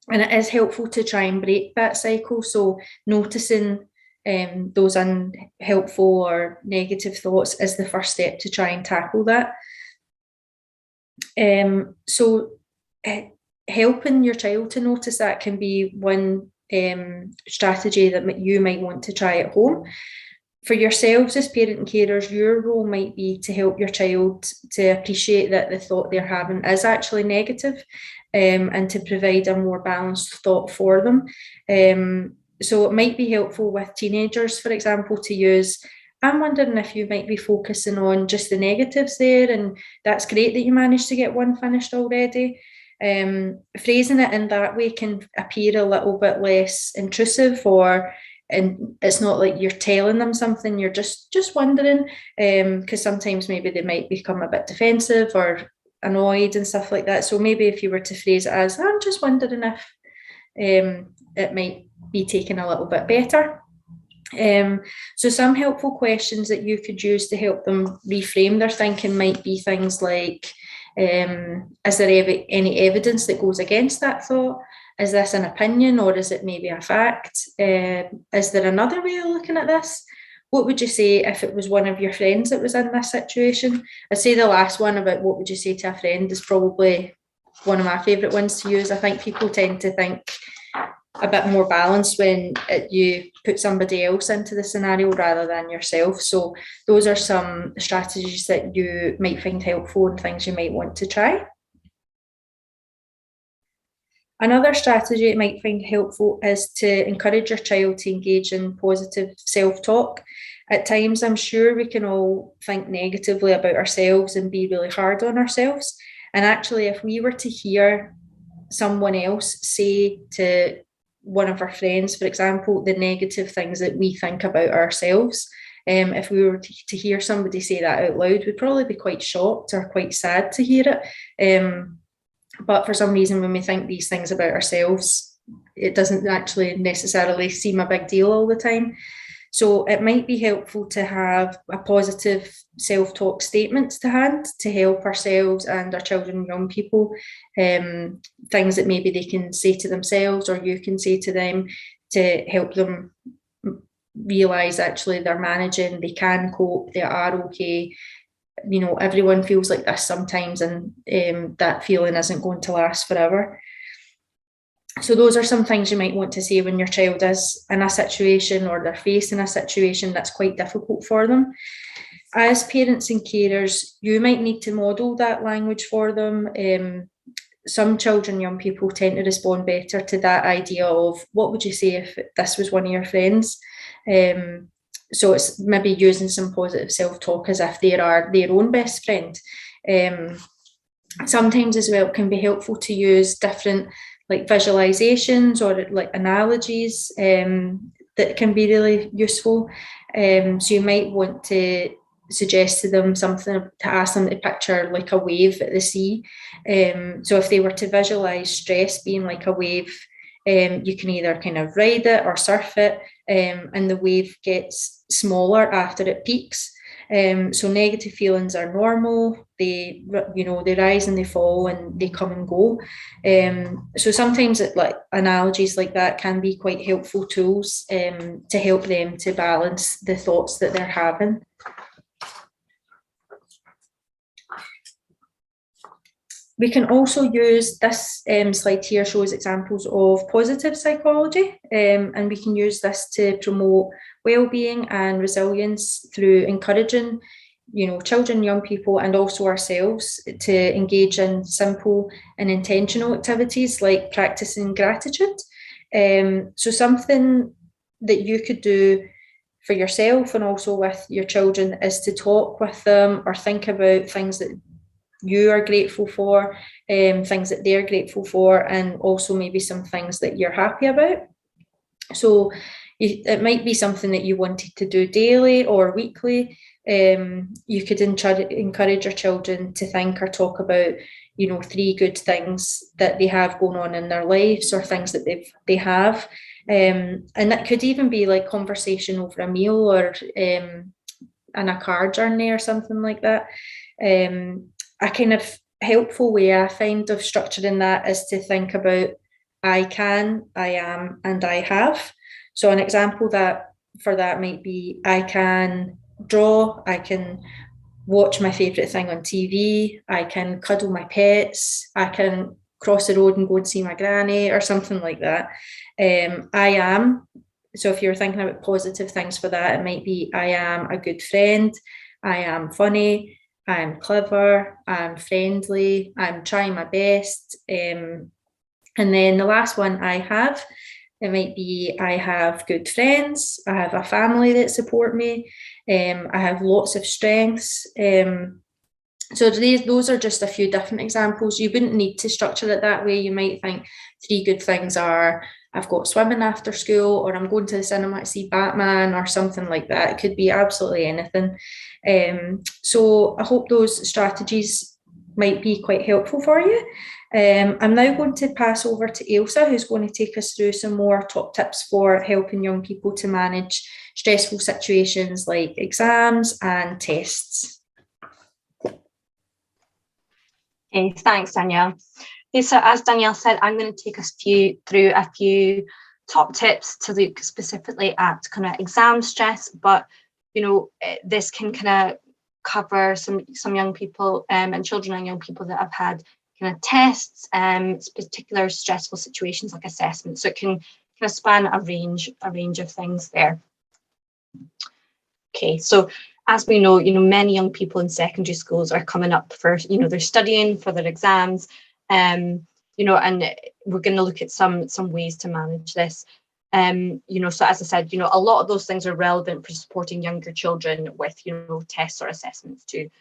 it is helpful to try and break that cycle. So noticing those unhelpful or negative thoughts is the first step to try and tackle that. So helping your child to notice that can be one strategy that you might want to try at home. For yourselves as parent and carers, your role might be to help your child to appreciate that the thought they're having is actually negative, and to provide a more balanced thought for them. So it might be helpful with teenagers, for example, to use, I'm wondering if you might be focusing on just the negatives there, and that's great that you managed to get one finished already. Phrasing it in that way can appear a little bit less intrusive, and it's not like you're telling them something, you're just wondering, because sometimes maybe they might become a bit defensive or annoyed and stuff like that. So maybe if you were to phrase it as, I'm just wondering if, it might be taken a little bit better. So some helpful questions that you could use to help them reframe their thinking might be things like, is there any evidence that goes against that thought? Is this an opinion, or is it maybe a fact? Is there another way of looking at this? What would you say if it was one of your friends that was in this situation? I'd say the last one about what would you say to a friend is probably one of my favourite ones to use. I think people tend to think a bit more balanced when you put somebody else into the scenario rather than yourself. So those are some strategies that you might find helpful and things you might want to try. Another strategy it might find helpful is to encourage your child to engage in positive self-talk. At times, I'm sure we can all think negatively about ourselves and be really hard on ourselves. And actually, if we were to hear someone else say to one of our friends, for example, the negative things that we think about ourselves, if we were to hear somebody say that out loud, we'd probably be quite shocked or quite sad to hear it. But for some reason, when we think these things about ourselves, it doesn't actually necessarily seem a big deal all the time. So it might be helpful to have a positive self-talk statements to hand to help ourselves and our children and young people, things that maybe they can say to themselves or you can say to them to help them realise actually they're managing, they can cope, they are okay. You know, everyone feels like this sometimes, and that feeling isn't going to last forever. So those are some things you might want to say when your child is in a situation or they're facing a situation that's quite difficult for them. As parents and carers, you might need to model that language for them. Some children, young people tend to respond better to that idea of what would you say if this was one of your friends? So it's maybe using some positive self-talk as if they are their own best friend. Sometimes as well, it can be helpful to use different like visualizations or like analogies that can be really useful. So you might want to suggest to them something, to ask them to picture like a wave at the sea. So if they were to visualize stress being like a wave, you can either kind of ride it or surf it, and the wave gets smaller after it peaks. So negative feelings are normal. They rise and they fall and they come and go. So sometimes like analogies like that can be quite helpful tools to help them to balance the thoughts that they're having. We can also use this slide here shows examples of positive psychology, and we can use this to promote well-being and resilience through encouraging, children, young people, and also ourselves to engage in simple and intentional activities like practicing gratitude. So something that you could do for yourself and also with your children is to talk with them or think about things that you are grateful for, things that they're grateful for, and also maybe some things that you're happy about. So it might be something that you wanted to do daily or weekly. You could encourage your children to think or talk about, 3 good things that they have going on in their lives or things that they have. And that could even be like conversation over a meal or in a car journey or something like that. A kind of helpful way I find of structuring that is to think about I can, I am, and I have. So an example for that might be I can draw, I can watch my favourite thing on TV, I can cuddle my pets, I can cross the road and go and see my granny or something like that. I am. So if you're thinking about positive things for that, it might be I am a good friend, I am funny, I'm clever, I'm friendly, I'm trying my best. And then the last one I have, it might be I have good friends, I have a family that support me, I have lots of strengths. So those are just a few different examples. You wouldn't need to structure it that way. You might think 3 good things are I've got swimming after school, or I'm going to the cinema to see Batman, or something like that. It could be absolutely anything. So I hope those strategies might be quite helpful for you. I'm now going to pass over to Ailsa, who's going to take us through some more top tips for helping young people to manage stressful situations like exams and tests. Okay, thanks, Danielle. Okay, so as Danielle said, I'm going to take us through a few top tips to look specifically at kind of exam stress, but this can kind of cover some young people and children and young people that have had kind of tests, particular stressful situations like assessments. So it can kind of span a range of things there. Okay, so as we know, many young people in secondary schools are coming up for, they're studying for their exams, and we're going to look at some ways to manage this. So as I said, a lot of those things are relevant for supporting younger children with, tests or assessments too.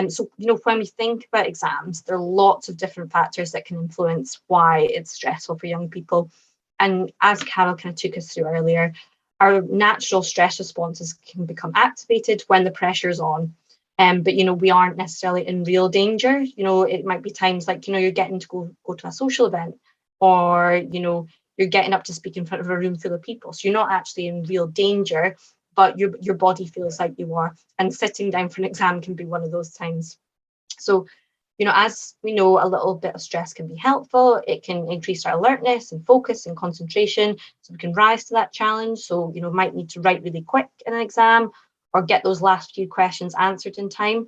So, when we think about exams, there are lots of different factors that can influence why it's stressful for young people. And as Carol kind of took us through earlier, our natural stress responses can become activated when the pressure is on. But, we aren't necessarily in real danger. It might be times like, you're getting to go to a social event, or, you're getting up to speak in front of a room full of people. So you're not actually in real danger, but your body feels like you are. And sitting down for an exam can be one of those times. So, as we know, a little bit of stress can be helpful. It can increase our alertness and focus and concentration, so we can rise to that challenge. So, might need to write really quick in an exam or get those last few questions answered in time.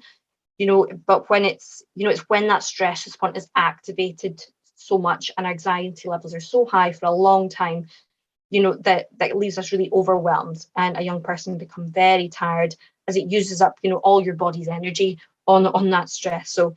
But when it's when that stress response is activated so much and our anxiety levels are so high for a long time, that leaves us really overwhelmed, and a young person become very tired as it uses up, all your body's energy on that stress. So,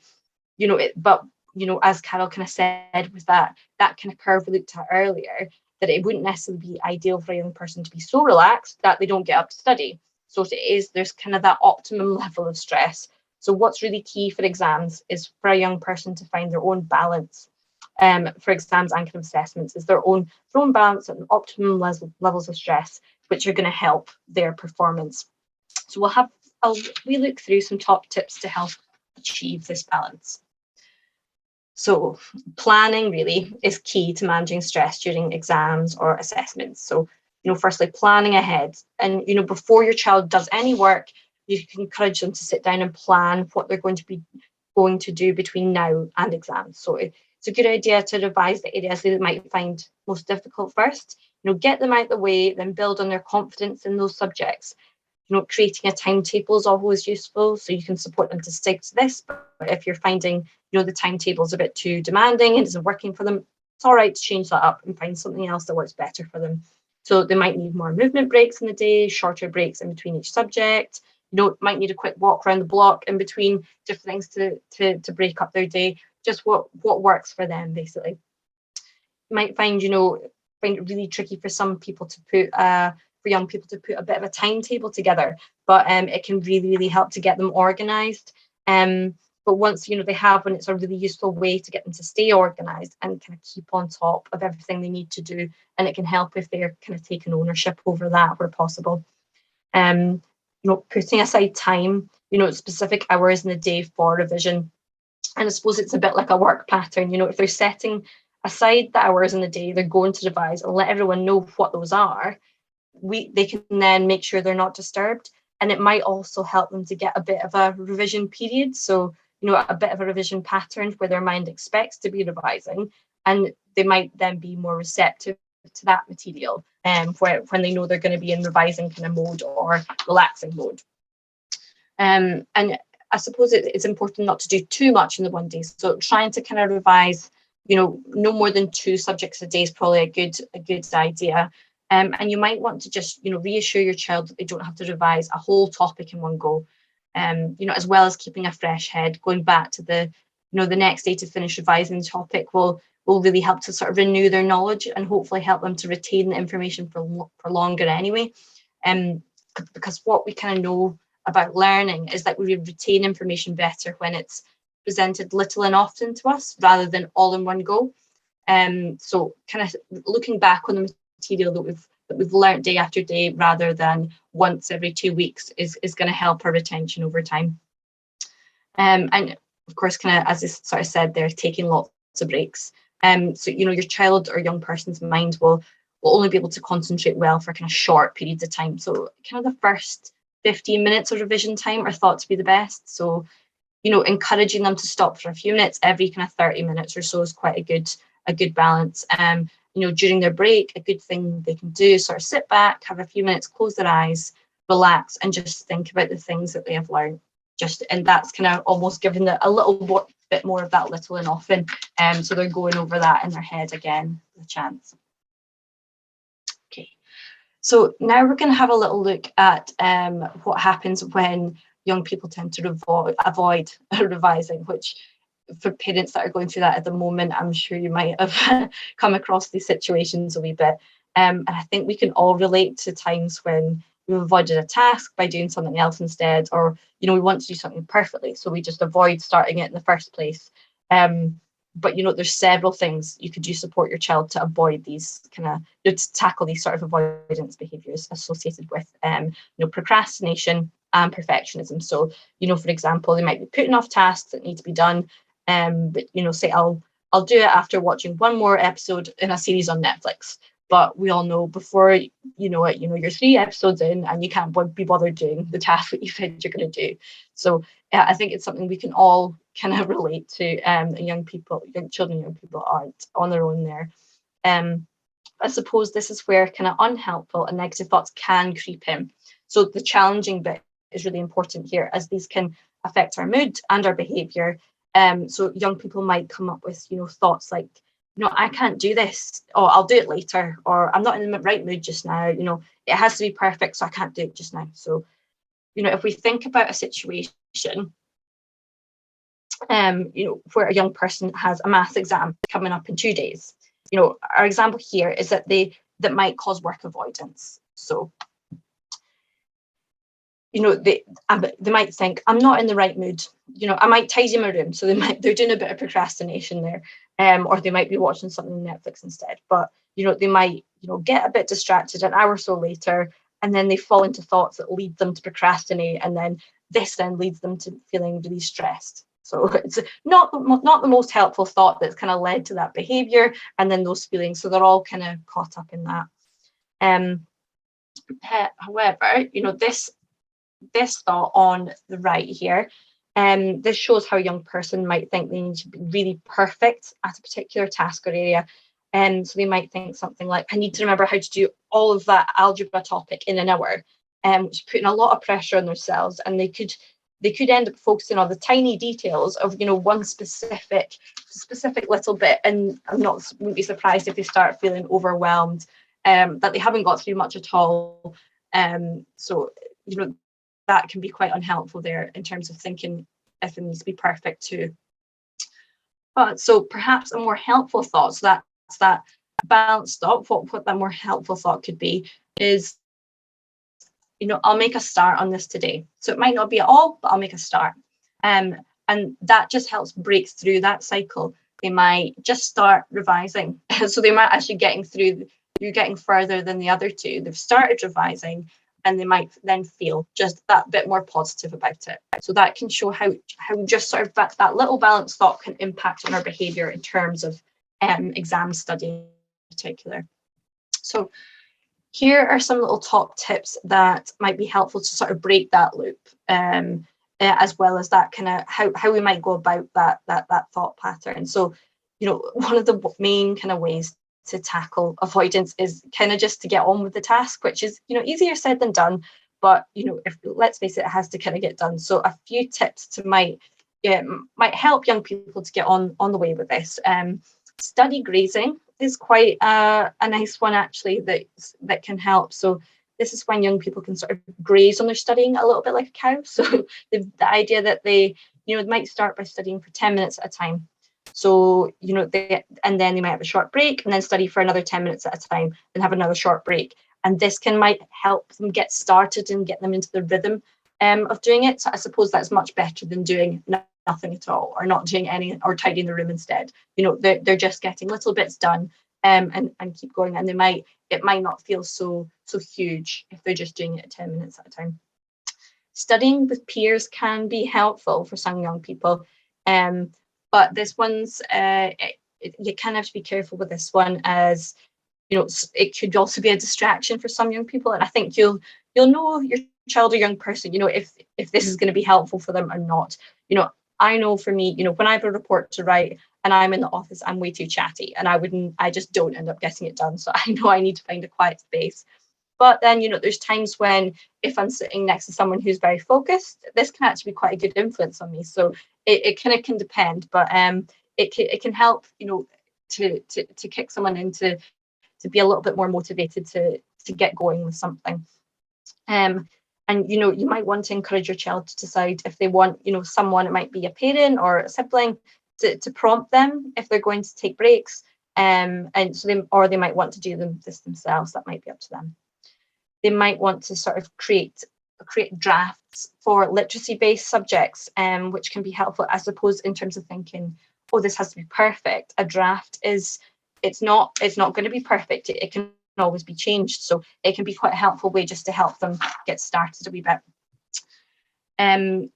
as Carol kind of said with that kind of curve we looked at earlier, that it wouldn't necessarily be ideal for a young person to be so relaxed that they don't get up to study. So there's kind of that optimum level of stress. So what's really key for exams is for a young person to find their own balance. For exams and kind of assessments is their own balance and optimum levels of stress, which are going to help their performance. So we'll have we look through some top tips to help achieve this balance. So planning really is key to managing stress during exams or assessments. So, firstly, planning ahead. And, before your child does any work, you can encourage them to sit down and plan what they're going to do between now and exams. So it's a good idea to revise the areas they might find most difficult first. Get them out of the way, then build on their confidence in those subjects. Creating a timetable is always useful, so you can support them to stick to this. But if you're finding, the timetable is a bit too demanding and isn't working for them, it's all right to change that up and find something else that works better for them. So they might need more movement breaks in the day, shorter breaks in between each subject. Might need a quick walk around the block in between different things to break up their day. Just what works for them, basically. You might find it really tricky for some people to put for young people to put a bit of a timetable together, but it can really, really help to get them organized. But once they have one, it's a really useful way to get them to stay organized and kind of keep on top of everything they need to do. And it can help if they're kind of taking ownership over that where possible. Putting aside time, specific hours in the day for revision. And I suppose it's a bit like a work pattern. If they're setting aside the hours in the day they're going to revise and let everyone know what those are, they can then make sure they're not disturbed. And it might also help them to get a bit of a revision period. So, a bit of a revision pattern where their mind expects to be revising, and they might then be more receptive to that material when they know they're going to be in revising kind of mode or relaxing mode. And I suppose it's important not to do too much in the one day. So trying to kind of revise, no more than 2 subjects a day is probably a good idea. And you might want to just, reassure your child that they don't have to revise a whole topic in one go. As well as keeping a fresh head, going back to the next day to finish revising the topic will really help to sort of renew their knowledge and hopefully help them to retain the information for longer anyway. Because what we kind of know about learning is that we retain information better when it's presented little and often to us rather than all in one go. So kind of looking back on the material that we've learned day after day rather than once every 2 weeks is going to help our retention over time. And of course, kind of as I sort of said, they're taking lots of breaks. So your child or young person's mind will only be able to concentrate well for kind of short periods of time. So kind of the first 15 minutes of revision time are thought to be the best. So encouraging them to stop for a few minutes every kind of 30 minutes or so is quite a good balance. During their break, a good thing they can do is sort of sit back, have a few minutes, close their eyes, relax, and just think about the things that they have learned. And that's kind of almost giving them a little bit more of that little and often. So they're going over that in their head again, the chance. Okay, so now we're going to have a little look at what happens when young people tend to avoid revising, which for parents that are going through that at the moment, I'm sure you might have come across these situations a wee bit. And I think we can all relate to times when we've avoided a task by doing something else instead, or, we want to do something perfectly, so we just avoid starting it in the first place. But, there's several things you could do to support your child to avoid these kind of, to tackle these sort of avoidance behaviours associated with, procrastination and perfectionism. So, for example, they might be putting off tasks that need to be done. But say I'll do it after watching one more episode in a series on Netflix. But we all know before you're 3 episodes in and you can't be bothered doing the task that you said you're going to do. So I think it's something we can all kind of relate to. Young children aren't on their own there. I suppose this is where kind of unhelpful and negative thoughts can creep in. So the challenging bit is really important here, as these can affect our mood and our behaviour. So young people might come up with, thoughts like, I can't do this, or I'll do it later, or I'm not in the right mood just now. It has to be perfect, so I can't do it just now. So, if we think about a situation, where a young person has a maths exam coming up in 2 days, our example here is that that might cause work avoidance. So, they might think, I'm not in the right mood. I might tidy my room. So they're doing a bit of procrastination there. Or they might be watching something on Netflix instead. But, they might, get a bit distracted an hour or so later, and then they fall into thoughts that lead them to procrastinate, and then this then leads them to feeling really stressed. So it's not the most helpful thought that's kind of led to that behavior and then those feelings. So they're all kind of caught up in that. However, this thought on the right here, this shows how a young person might think they need to be really perfect at a particular task or area. So they might think something like, I need to remember how to do all of that algebra topic in an hour, which is putting a lot of pressure on themselves, and they could end up focusing on the tiny details of one specific little bit, and wouldn't be surprised if they start feeling overwhelmed, that they haven't got through much at all. So that can be quite unhelpful there in terms of thinking if it needs to be perfect too. But so perhaps a more helpful thought, so that's that balanced thought, what that more helpful thought could be is, I'll make a start on this today. So it might not be at all, but I'll make a start. And that just helps break through that cycle. They might just start revising. So they might actually getting further than the other two. They've started revising, and they might then feel just that bit more positive about it. So that can show how just sort of that little balanced thought can impact on our behaviour in terms of exam studying in particular. So here are some little top tips that might be helpful to sort of break that loop, as well as that kind of how we might go about that thought pattern. So, one of the main kind of ways to tackle avoidance is kind of just to get on with the task, which is, easier said than done. But, if let's face it, it has to kind of get done. So a few tips might help young people to get on the way with this. Study grazing is quite a nice one, actually, that can help. So this is when young people can sort of graze on their studying a little bit like a cow. So the idea that they might start by studying for 10 minutes at a time. So and then they might have a short break and then study for another 10 minutes at a time and have another short break. And this might help them get started and get them into the rhythm of doing it. So I suppose that's much better than doing nothing at all, or not doing any, or tidying the room instead. They're just getting little bits done and keep going. And it might not feel so huge if they're just doing it 10 minutes at a time. Studying with peers can be helpful for some young people, but this one's you kind of have to be careful with this one, as it could also be a distraction for some young people. And I think you'll know your child or young person, if this is going to be helpful for them or not. I know for me, when I have a report to write and I'm in the office, I'm way too chatty, and I just don't end up getting it done. So I know I need to find a quiet space. But then, there's times when if I'm sitting next to someone who's very focused, this can actually be quite a good influence on me. So it kind of can depend, but it can help, to kick someone into to be a little bit more motivated to get going with something. And you might want to encourage your child to decide if they want, someone, it might be a parent or a sibling, to prompt them if they're going to take breaks. And so they might want to do this themselves. That might be up to them. They might want to sort of create drafts for literacy-based subjects, which can be helpful, I suppose, in terms of thinking, oh, this has to be perfect. A draft it's not going to be perfect. It can always be changed. So it can be quite a helpful way just to help them get started a wee bit.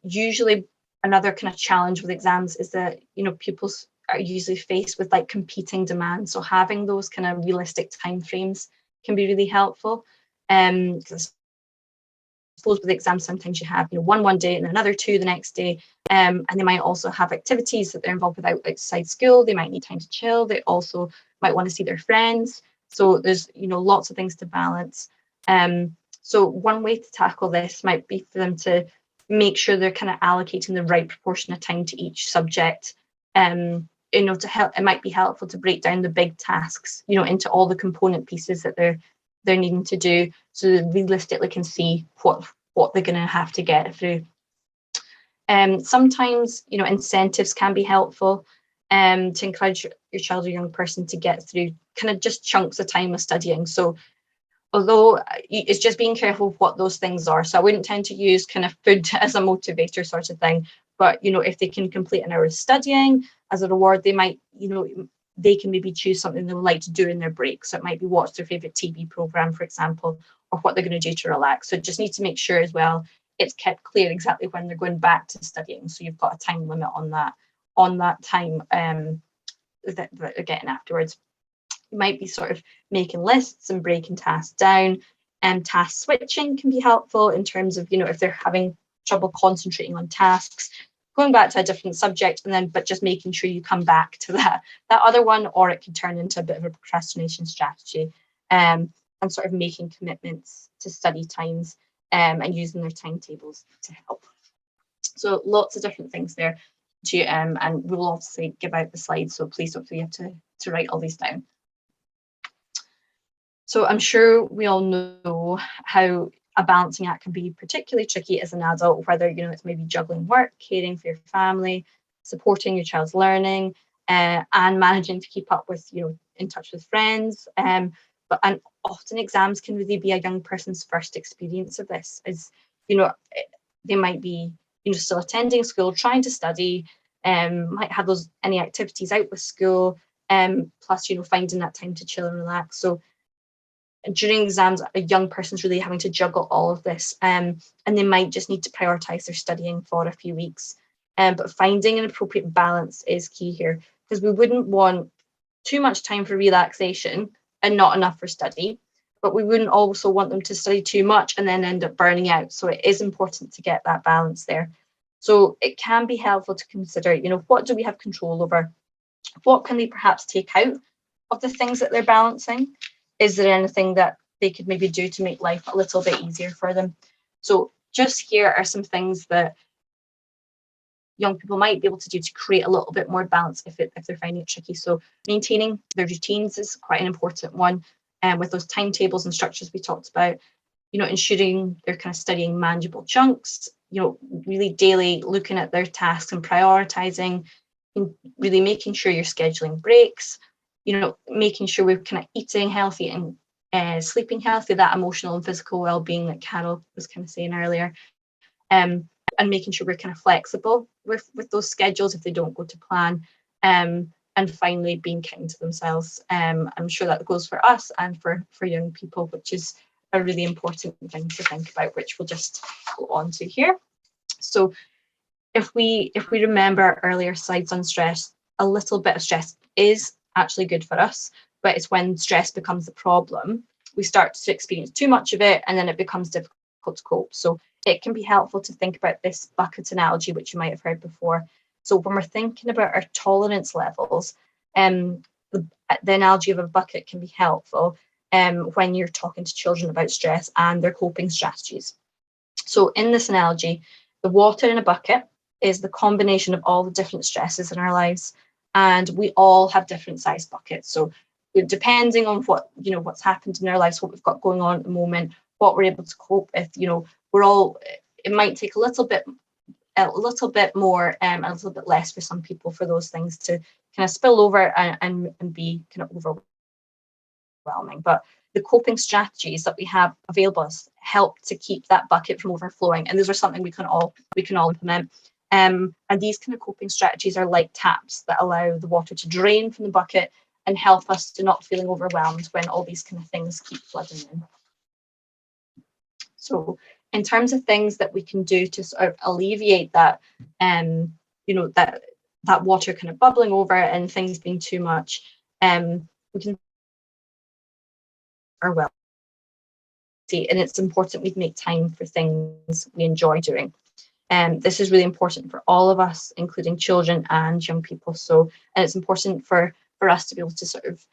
Usually another kind of challenge with exams is that, pupils are usually faced with like competing demands. So having those kind of realistic timeframes can be really helpful. Because I suppose with exams, sometimes you have, one day and another 2 the next day. And they might also have activities that they're involved with outside school. They might need time to chill. They also might want to see their friends. So there's, lots of things to balance. So one way to tackle this might be for them to make sure they're kind of allocating the right proportion of time to each subject. To help, it might be helpful to break down the big tasks, into all the component pieces that they're needing to do, so they realistically can see what they're going to have to get through. Sometimes, incentives can be helpful to encourage your child or young person to get through kind of just chunks of time of studying. So although it's just being careful of what those things are. So I wouldn't tend to use kind of food as a motivator sort of thing. But, if they can complete an hour of studying as a reward, they might, they can maybe choose something they would like to do in their break. So it might be watch their favourite TV programme, for example, or what they're going to do to relax. So just need to make sure as well it's kept clear exactly when they're going back to studying. So you've got a time limit on that time that they're getting afterwards. You might be sort of making lists and breaking tasks down. Task switching can be helpful in terms of, if they're having trouble concentrating on tasks, going back to a different subject, but just making sure you come back to that other one, or it can turn into a bit of a procrastination strategy, and sort of making commitments to study times, and using their timetables to help. So lots of different things there too, and we will obviously give out the slides, so please don't forget to write all these down. So I'm sure we all know how a balancing act can be particularly tricky as an adult, whether it's maybe juggling work, caring for your family, supporting your child's learning, and managing to keep up with, in touch with friends. And often exams can really be a young person's first experience of this, as they might be still attending school, trying to study, might have any activities out with school, plus finding that time to chill and relax. So during exams, a young person's really having to juggle all of this, and they might just need to prioritise their studying for a few weeks. But finding an appropriate balance is key here, because we wouldn't want too much time for relaxation and not enough for study, but we wouldn't also want them to study too much and then end up burning out. So it is important to get that balance there. So it can be helpful to consider, what do we have control over? What can they perhaps take out of the things that they're balancing? Is there anything that they could maybe do to make life a little bit easier for them? So just here are some things that young people might be able to do to create a little bit more balance if they're finding it tricky. So maintaining their routines is quite an important one, and with those timetables and structures we talked about, ensuring they're kind of studying manageable chunks, really daily looking at their tasks and prioritizing, and really making sure you're scheduling breaks, making sure we're kind of eating healthy and sleeping healthy, that emotional and physical well-being that Carol was kind of saying earlier, and making sure we're kind of flexible with those schedules if they don't go to plan, and finally being kind to themselves. I'm sure that goes for us and for young people, which is a really important thing to think about, which we'll just go on to here. So if we remember our earlier slides on stress, a little bit of stress is actually good for us, but it's when stress becomes the problem, we start to experience too much of it, and then it becomes difficult to cope. So it can be helpful to think about this bucket analogy, which you might have heard before. So when we're thinking about our tolerance levels, the analogy of a bucket can be helpful when you're talking to children about stress and their coping strategies. So in this analogy, the water in a bucket is the combination of all the different stresses in our lives, and we all have different size buckets. So depending on what's happened in our lives, what we've got going on at the moment, what we're able to cope with, it might take a little bit more and a little bit less for some people for those things to kind of spill over and be kind of overwhelming. But the coping strategies that we have available us help to keep that bucket from overflowing, and those are something we can all implement. And these kind of coping strategies are like taps that allow the water to drain from the bucket and help us to not feeling overwhelmed when all these kind of things keep flooding in. So in terms of things that we can do to sort of alleviate that, that water kind of bubbling over and things being too much, we can our well. And it's important we make time for things we enjoy doing. This is really important for all of us, including children and young people. And it's important for us to be able to sort of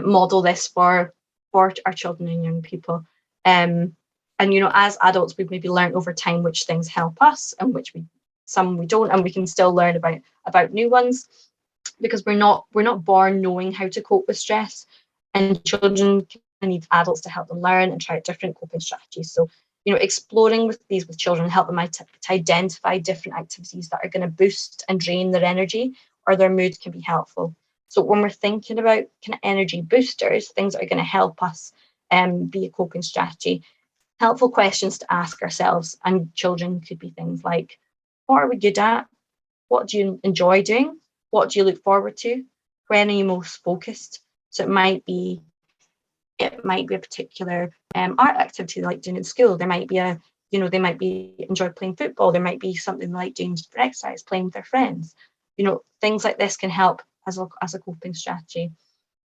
model this for our children and young people. And as adults, we've maybe learned over time which things help us and some we don't, and we can still learn about new ones, because we're not born knowing how to cope with stress, and children need adults to help them learn and try out different coping strategies. So exploring with children help them to identify different activities that are going to boost and drain their energy or their mood can be helpful. So when we're thinking about kind of energy boosters, things that are going to help us be a coping strategy, helpful questions to ask ourselves and children could be things like, what are we good at? What do you enjoy doing? What do you look forward to? when are you most focused? So it might be a particular art activity they like doing in school. There might be they might be enjoy playing football. There might be something they like doing for exercise, playing with their friends. Things like this can help as a coping strategy.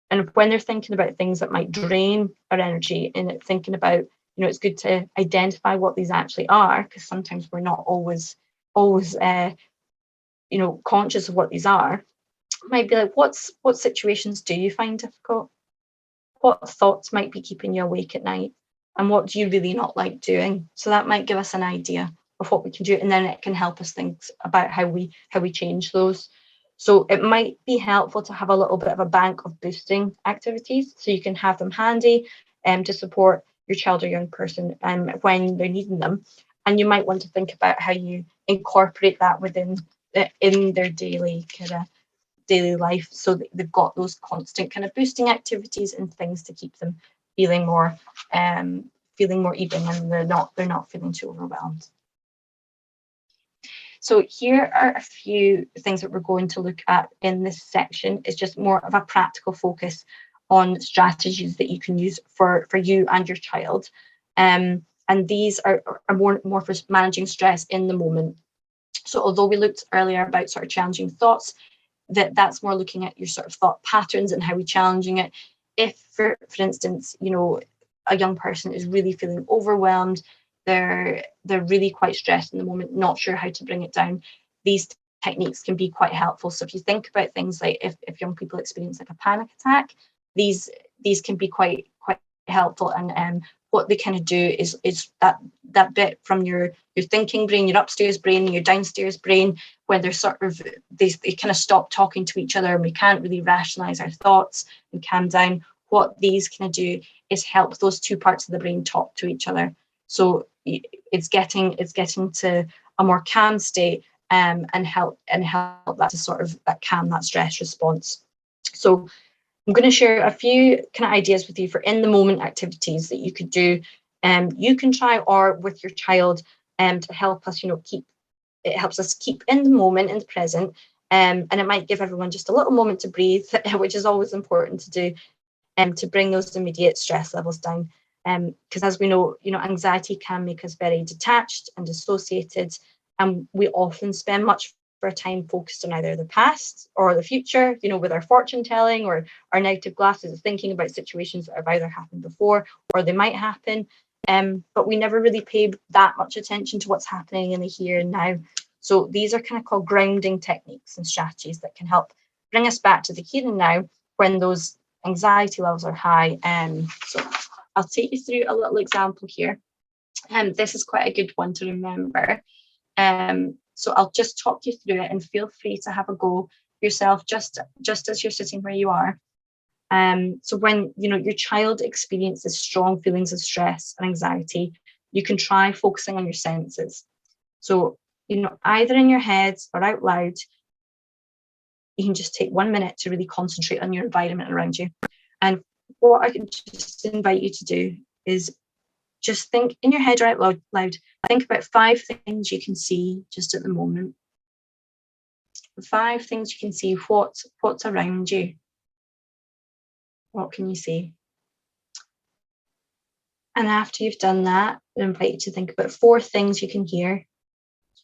And when they're thinking about things that might drain our energy, and thinking about, it's good to identify what these actually are, because sometimes we're not always conscious of what these are. It might be like, what situations do you find difficult? What thoughts might be keeping you awake at night? And what do you really not like doing? So that might give us an idea of what we can do, and then it can help us think about how we change those. So it might be helpful to have a little bit of a bank of boosting activities, so you can have them handy to support your child or young person when they're needing them. And you might want to think about how you incorporate that in their daily life, so that they've got those constant kind of boosting activities and things to keep them feeling more even, and they're not feeling too overwhelmed. So here are a few things that we're going to look at in this section. It's just more of a practical focus on strategies that you can use for you and your child. And these are more for managing stress in the moment. So although we looked earlier about sort of challenging thoughts, that's more looking at your sort of thought patterns and how we're challenging it. If, for instance, a young person is really feeling overwhelmed, they're really quite stressed in the moment, not sure how to bring it down, these techniques can be quite helpful. So if you think about things like if young people experience like a panic attack, these can be quite helpful. And what they kind of do is that bit from your thinking brain, your upstairs brain and your downstairs brain, where they're sort of they kind of stop talking to each other and we can't really rationalize our thoughts and calm down. What these kind of do is help those two parts of the brain talk to each other. So it's getting to a more calm state and help that to sort of that calm that stress response. So I'm going to share a few kind of ideas with you for in the moment activities that you could do. You can try, or with your child, to help us, it helps us keep in the moment, in the present, and it might give everyone just a little moment to breathe, which is always important to do, to bring those immediate stress levels down. Because as we know, anxiety can make us very detached and dissociated, and we often spend much of our time focused on either the past or the future, with our fortune telling or our negative glasses of thinking about situations that have either happened before or they might happen. But we never really pay that much attention to what's happening in the here and now. So these are kind of called grounding techniques and strategies that can help bring us back to the here and now when those anxiety levels are high. So I'll take you through a little example here. This is quite a good one to remember. So I'll just talk you through it, and feel free to have a go yourself, just as you're sitting where you are. So when your child experiences strong feelings of stress and anxiety, you can try focusing on your senses. So either in your head or out loud, you can just take 1 minute to really concentrate on your environment around you. And what I can just invite you to do is just think in your head or out loud. Think about 5 things you can see just at the moment. 5 things you can see. What's around you? What can you see? And after you've done that, I invite you to think about 4 things you can hear.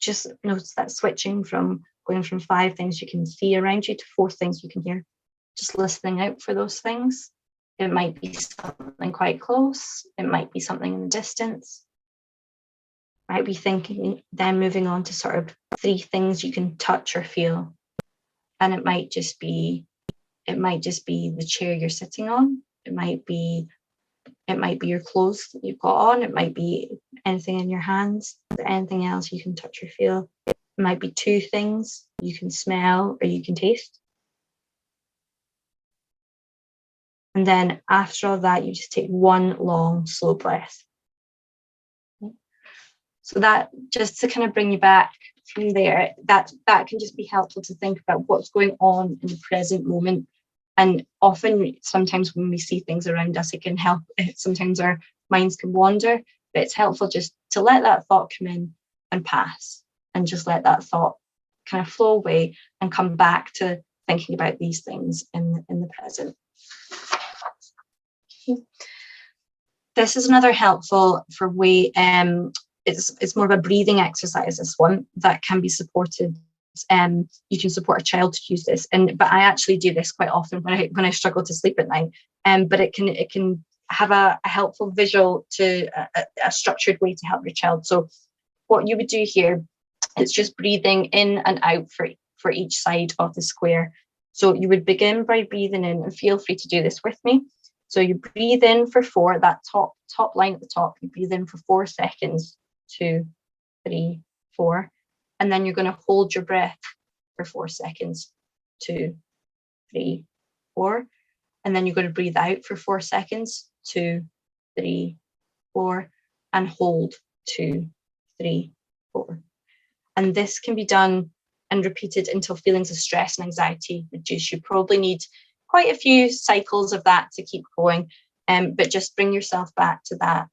Just notice that switching from going from 5 things you can see around you to 4 things you can hear. Just listening out for those things. It might be something quite close. It might be something in the distance. Might be thinking, then moving on to sort of 3 things you can touch or feel. And it might just be the chair you're sitting on. It might be your clothes that you've got on. It might be anything in your hands. Anything else you can touch or feel. It might be 2 things you can smell or you can taste. And then after all that, you just take 1 long, slow breath. So that, just to kind of bring you back from there, that can just be helpful to think about what's going on in the present moment. And often, sometimes when we see things around us, it can help. Sometimes our minds can wander, but it's helpful just to let that thought come in and pass, and just let that thought kind of flow away and come back to thinking about these things in the present. This is another helpful for way, it's more of a breathing exercise, this one, that can be supported. You can support a child to use this, but I actually do this quite often when I struggle to sleep at night. But it can have a helpful visual to a structured way to help your child. So what you would do here is just breathing in and out for each side of the square. So you would begin by breathing in, and feel free to do this with me. So you breathe in for 4, that top line at the top, you breathe in for 4 seconds, 2, 3, 4, and then you're going to hold your breath for 4 seconds, 2, 3, 4, and then you're going to breathe out for 4 seconds, 2, 3, 4, and hold, 2, 3, 4. And this can be done and repeated until feelings of stress and anxiety reduce. You probably need quite a few cycles of that to keep going, but just bring yourself back to that.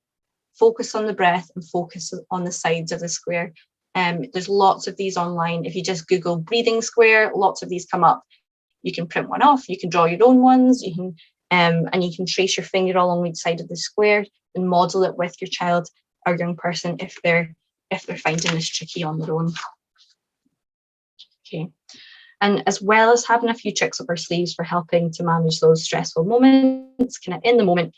Focus on the breath and focus on the sides of the square. There's lots of these online. If you just Google breathing square, lots of these come up. You can print one off, you can draw your own ones, you can and you can trace your finger along each side of the square and model it with your child or young person if they're finding this tricky on their own. Okay. And as well as having a few tricks up our sleeves for helping to manage those stressful moments, kind of in the moment,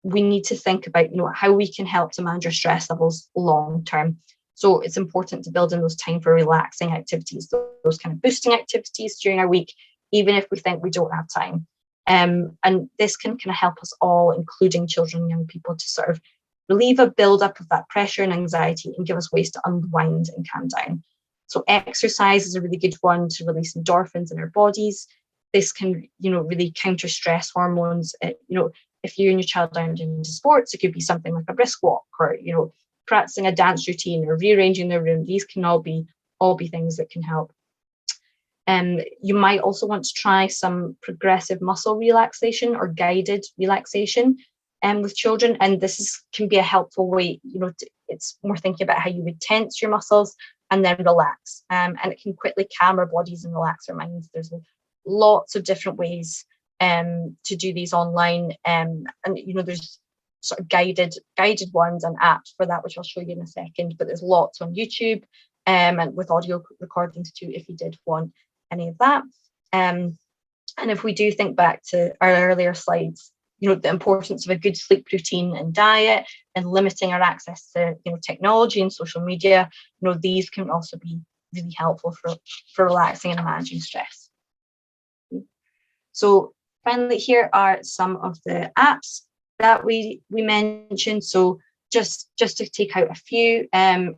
we need to think about, how we can help to manage our stress levels long term. So it's important to build in those time for relaxing activities, those kind of boosting activities during our week, even if we think we don't have time. And this can kind of help us all, including children and young people, to sort of relieve a build-up of that pressure and anxiety and give us ways to unwind and calm down. So exercise is a really good one to release endorphins in our bodies. This can, really counter stress hormones. If you and your child aren't into sports, it could be something like a brisk walk or, practicing a dance routine or rearranging their room. These can all be things that can help. You might also want to try some progressive muscle relaxation or guided relaxation with children. And this can be a helpful way, it's more thinking about how you would tense your muscles and then relax. And it can quickly calm our bodies and relax our minds. There's lots of different ways to do these online. And there's sort of guided ones and apps for that, which I'll show you in a second. But there's lots on YouTube and with audio recordings too, if you did want any of that. And if we do think back to our earlier slides, the importance of a good sleep routine and diet and limiting our access to technology and social media, these can also be really helpful for relaxing and managing stress. So finally, here are some of the apps that we mentioned. So just to take out a few, for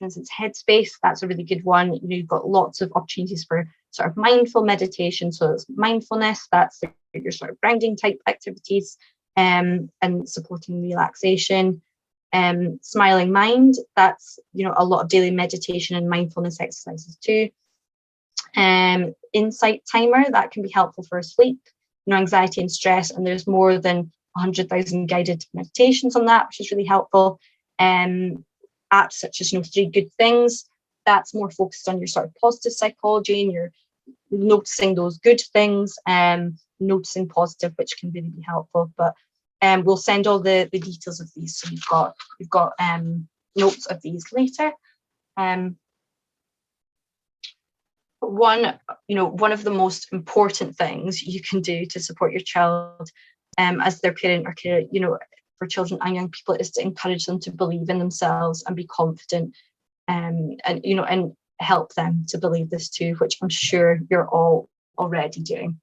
instance, Headspace, that's a really good one. You've got lots of opportunities for sort of mindful meditation. So it's mindfulness, that's your sort of grounding type activities and supporting relaxation. Smiling Mind, that's a lot of daily meditation and mindfulness exercises too. Insight Timer, that can be helpful for sleep, anxiety and stress, and there's more than 100,000 guided meditations on that, which is really helpful. Apps such as 3 Good Things, that's more focused on your sort of positive psychology and you're noticing those good things, noticing positive, which can really be helpful. But we'll send all the details of these, so you've got notes of these later. But one of the most important things you can do to support your child as their parent or carer, for children and young people, is to encourage them to believe in themselves and be confident, and help them to believe this too, which I'm sure you're all already doing.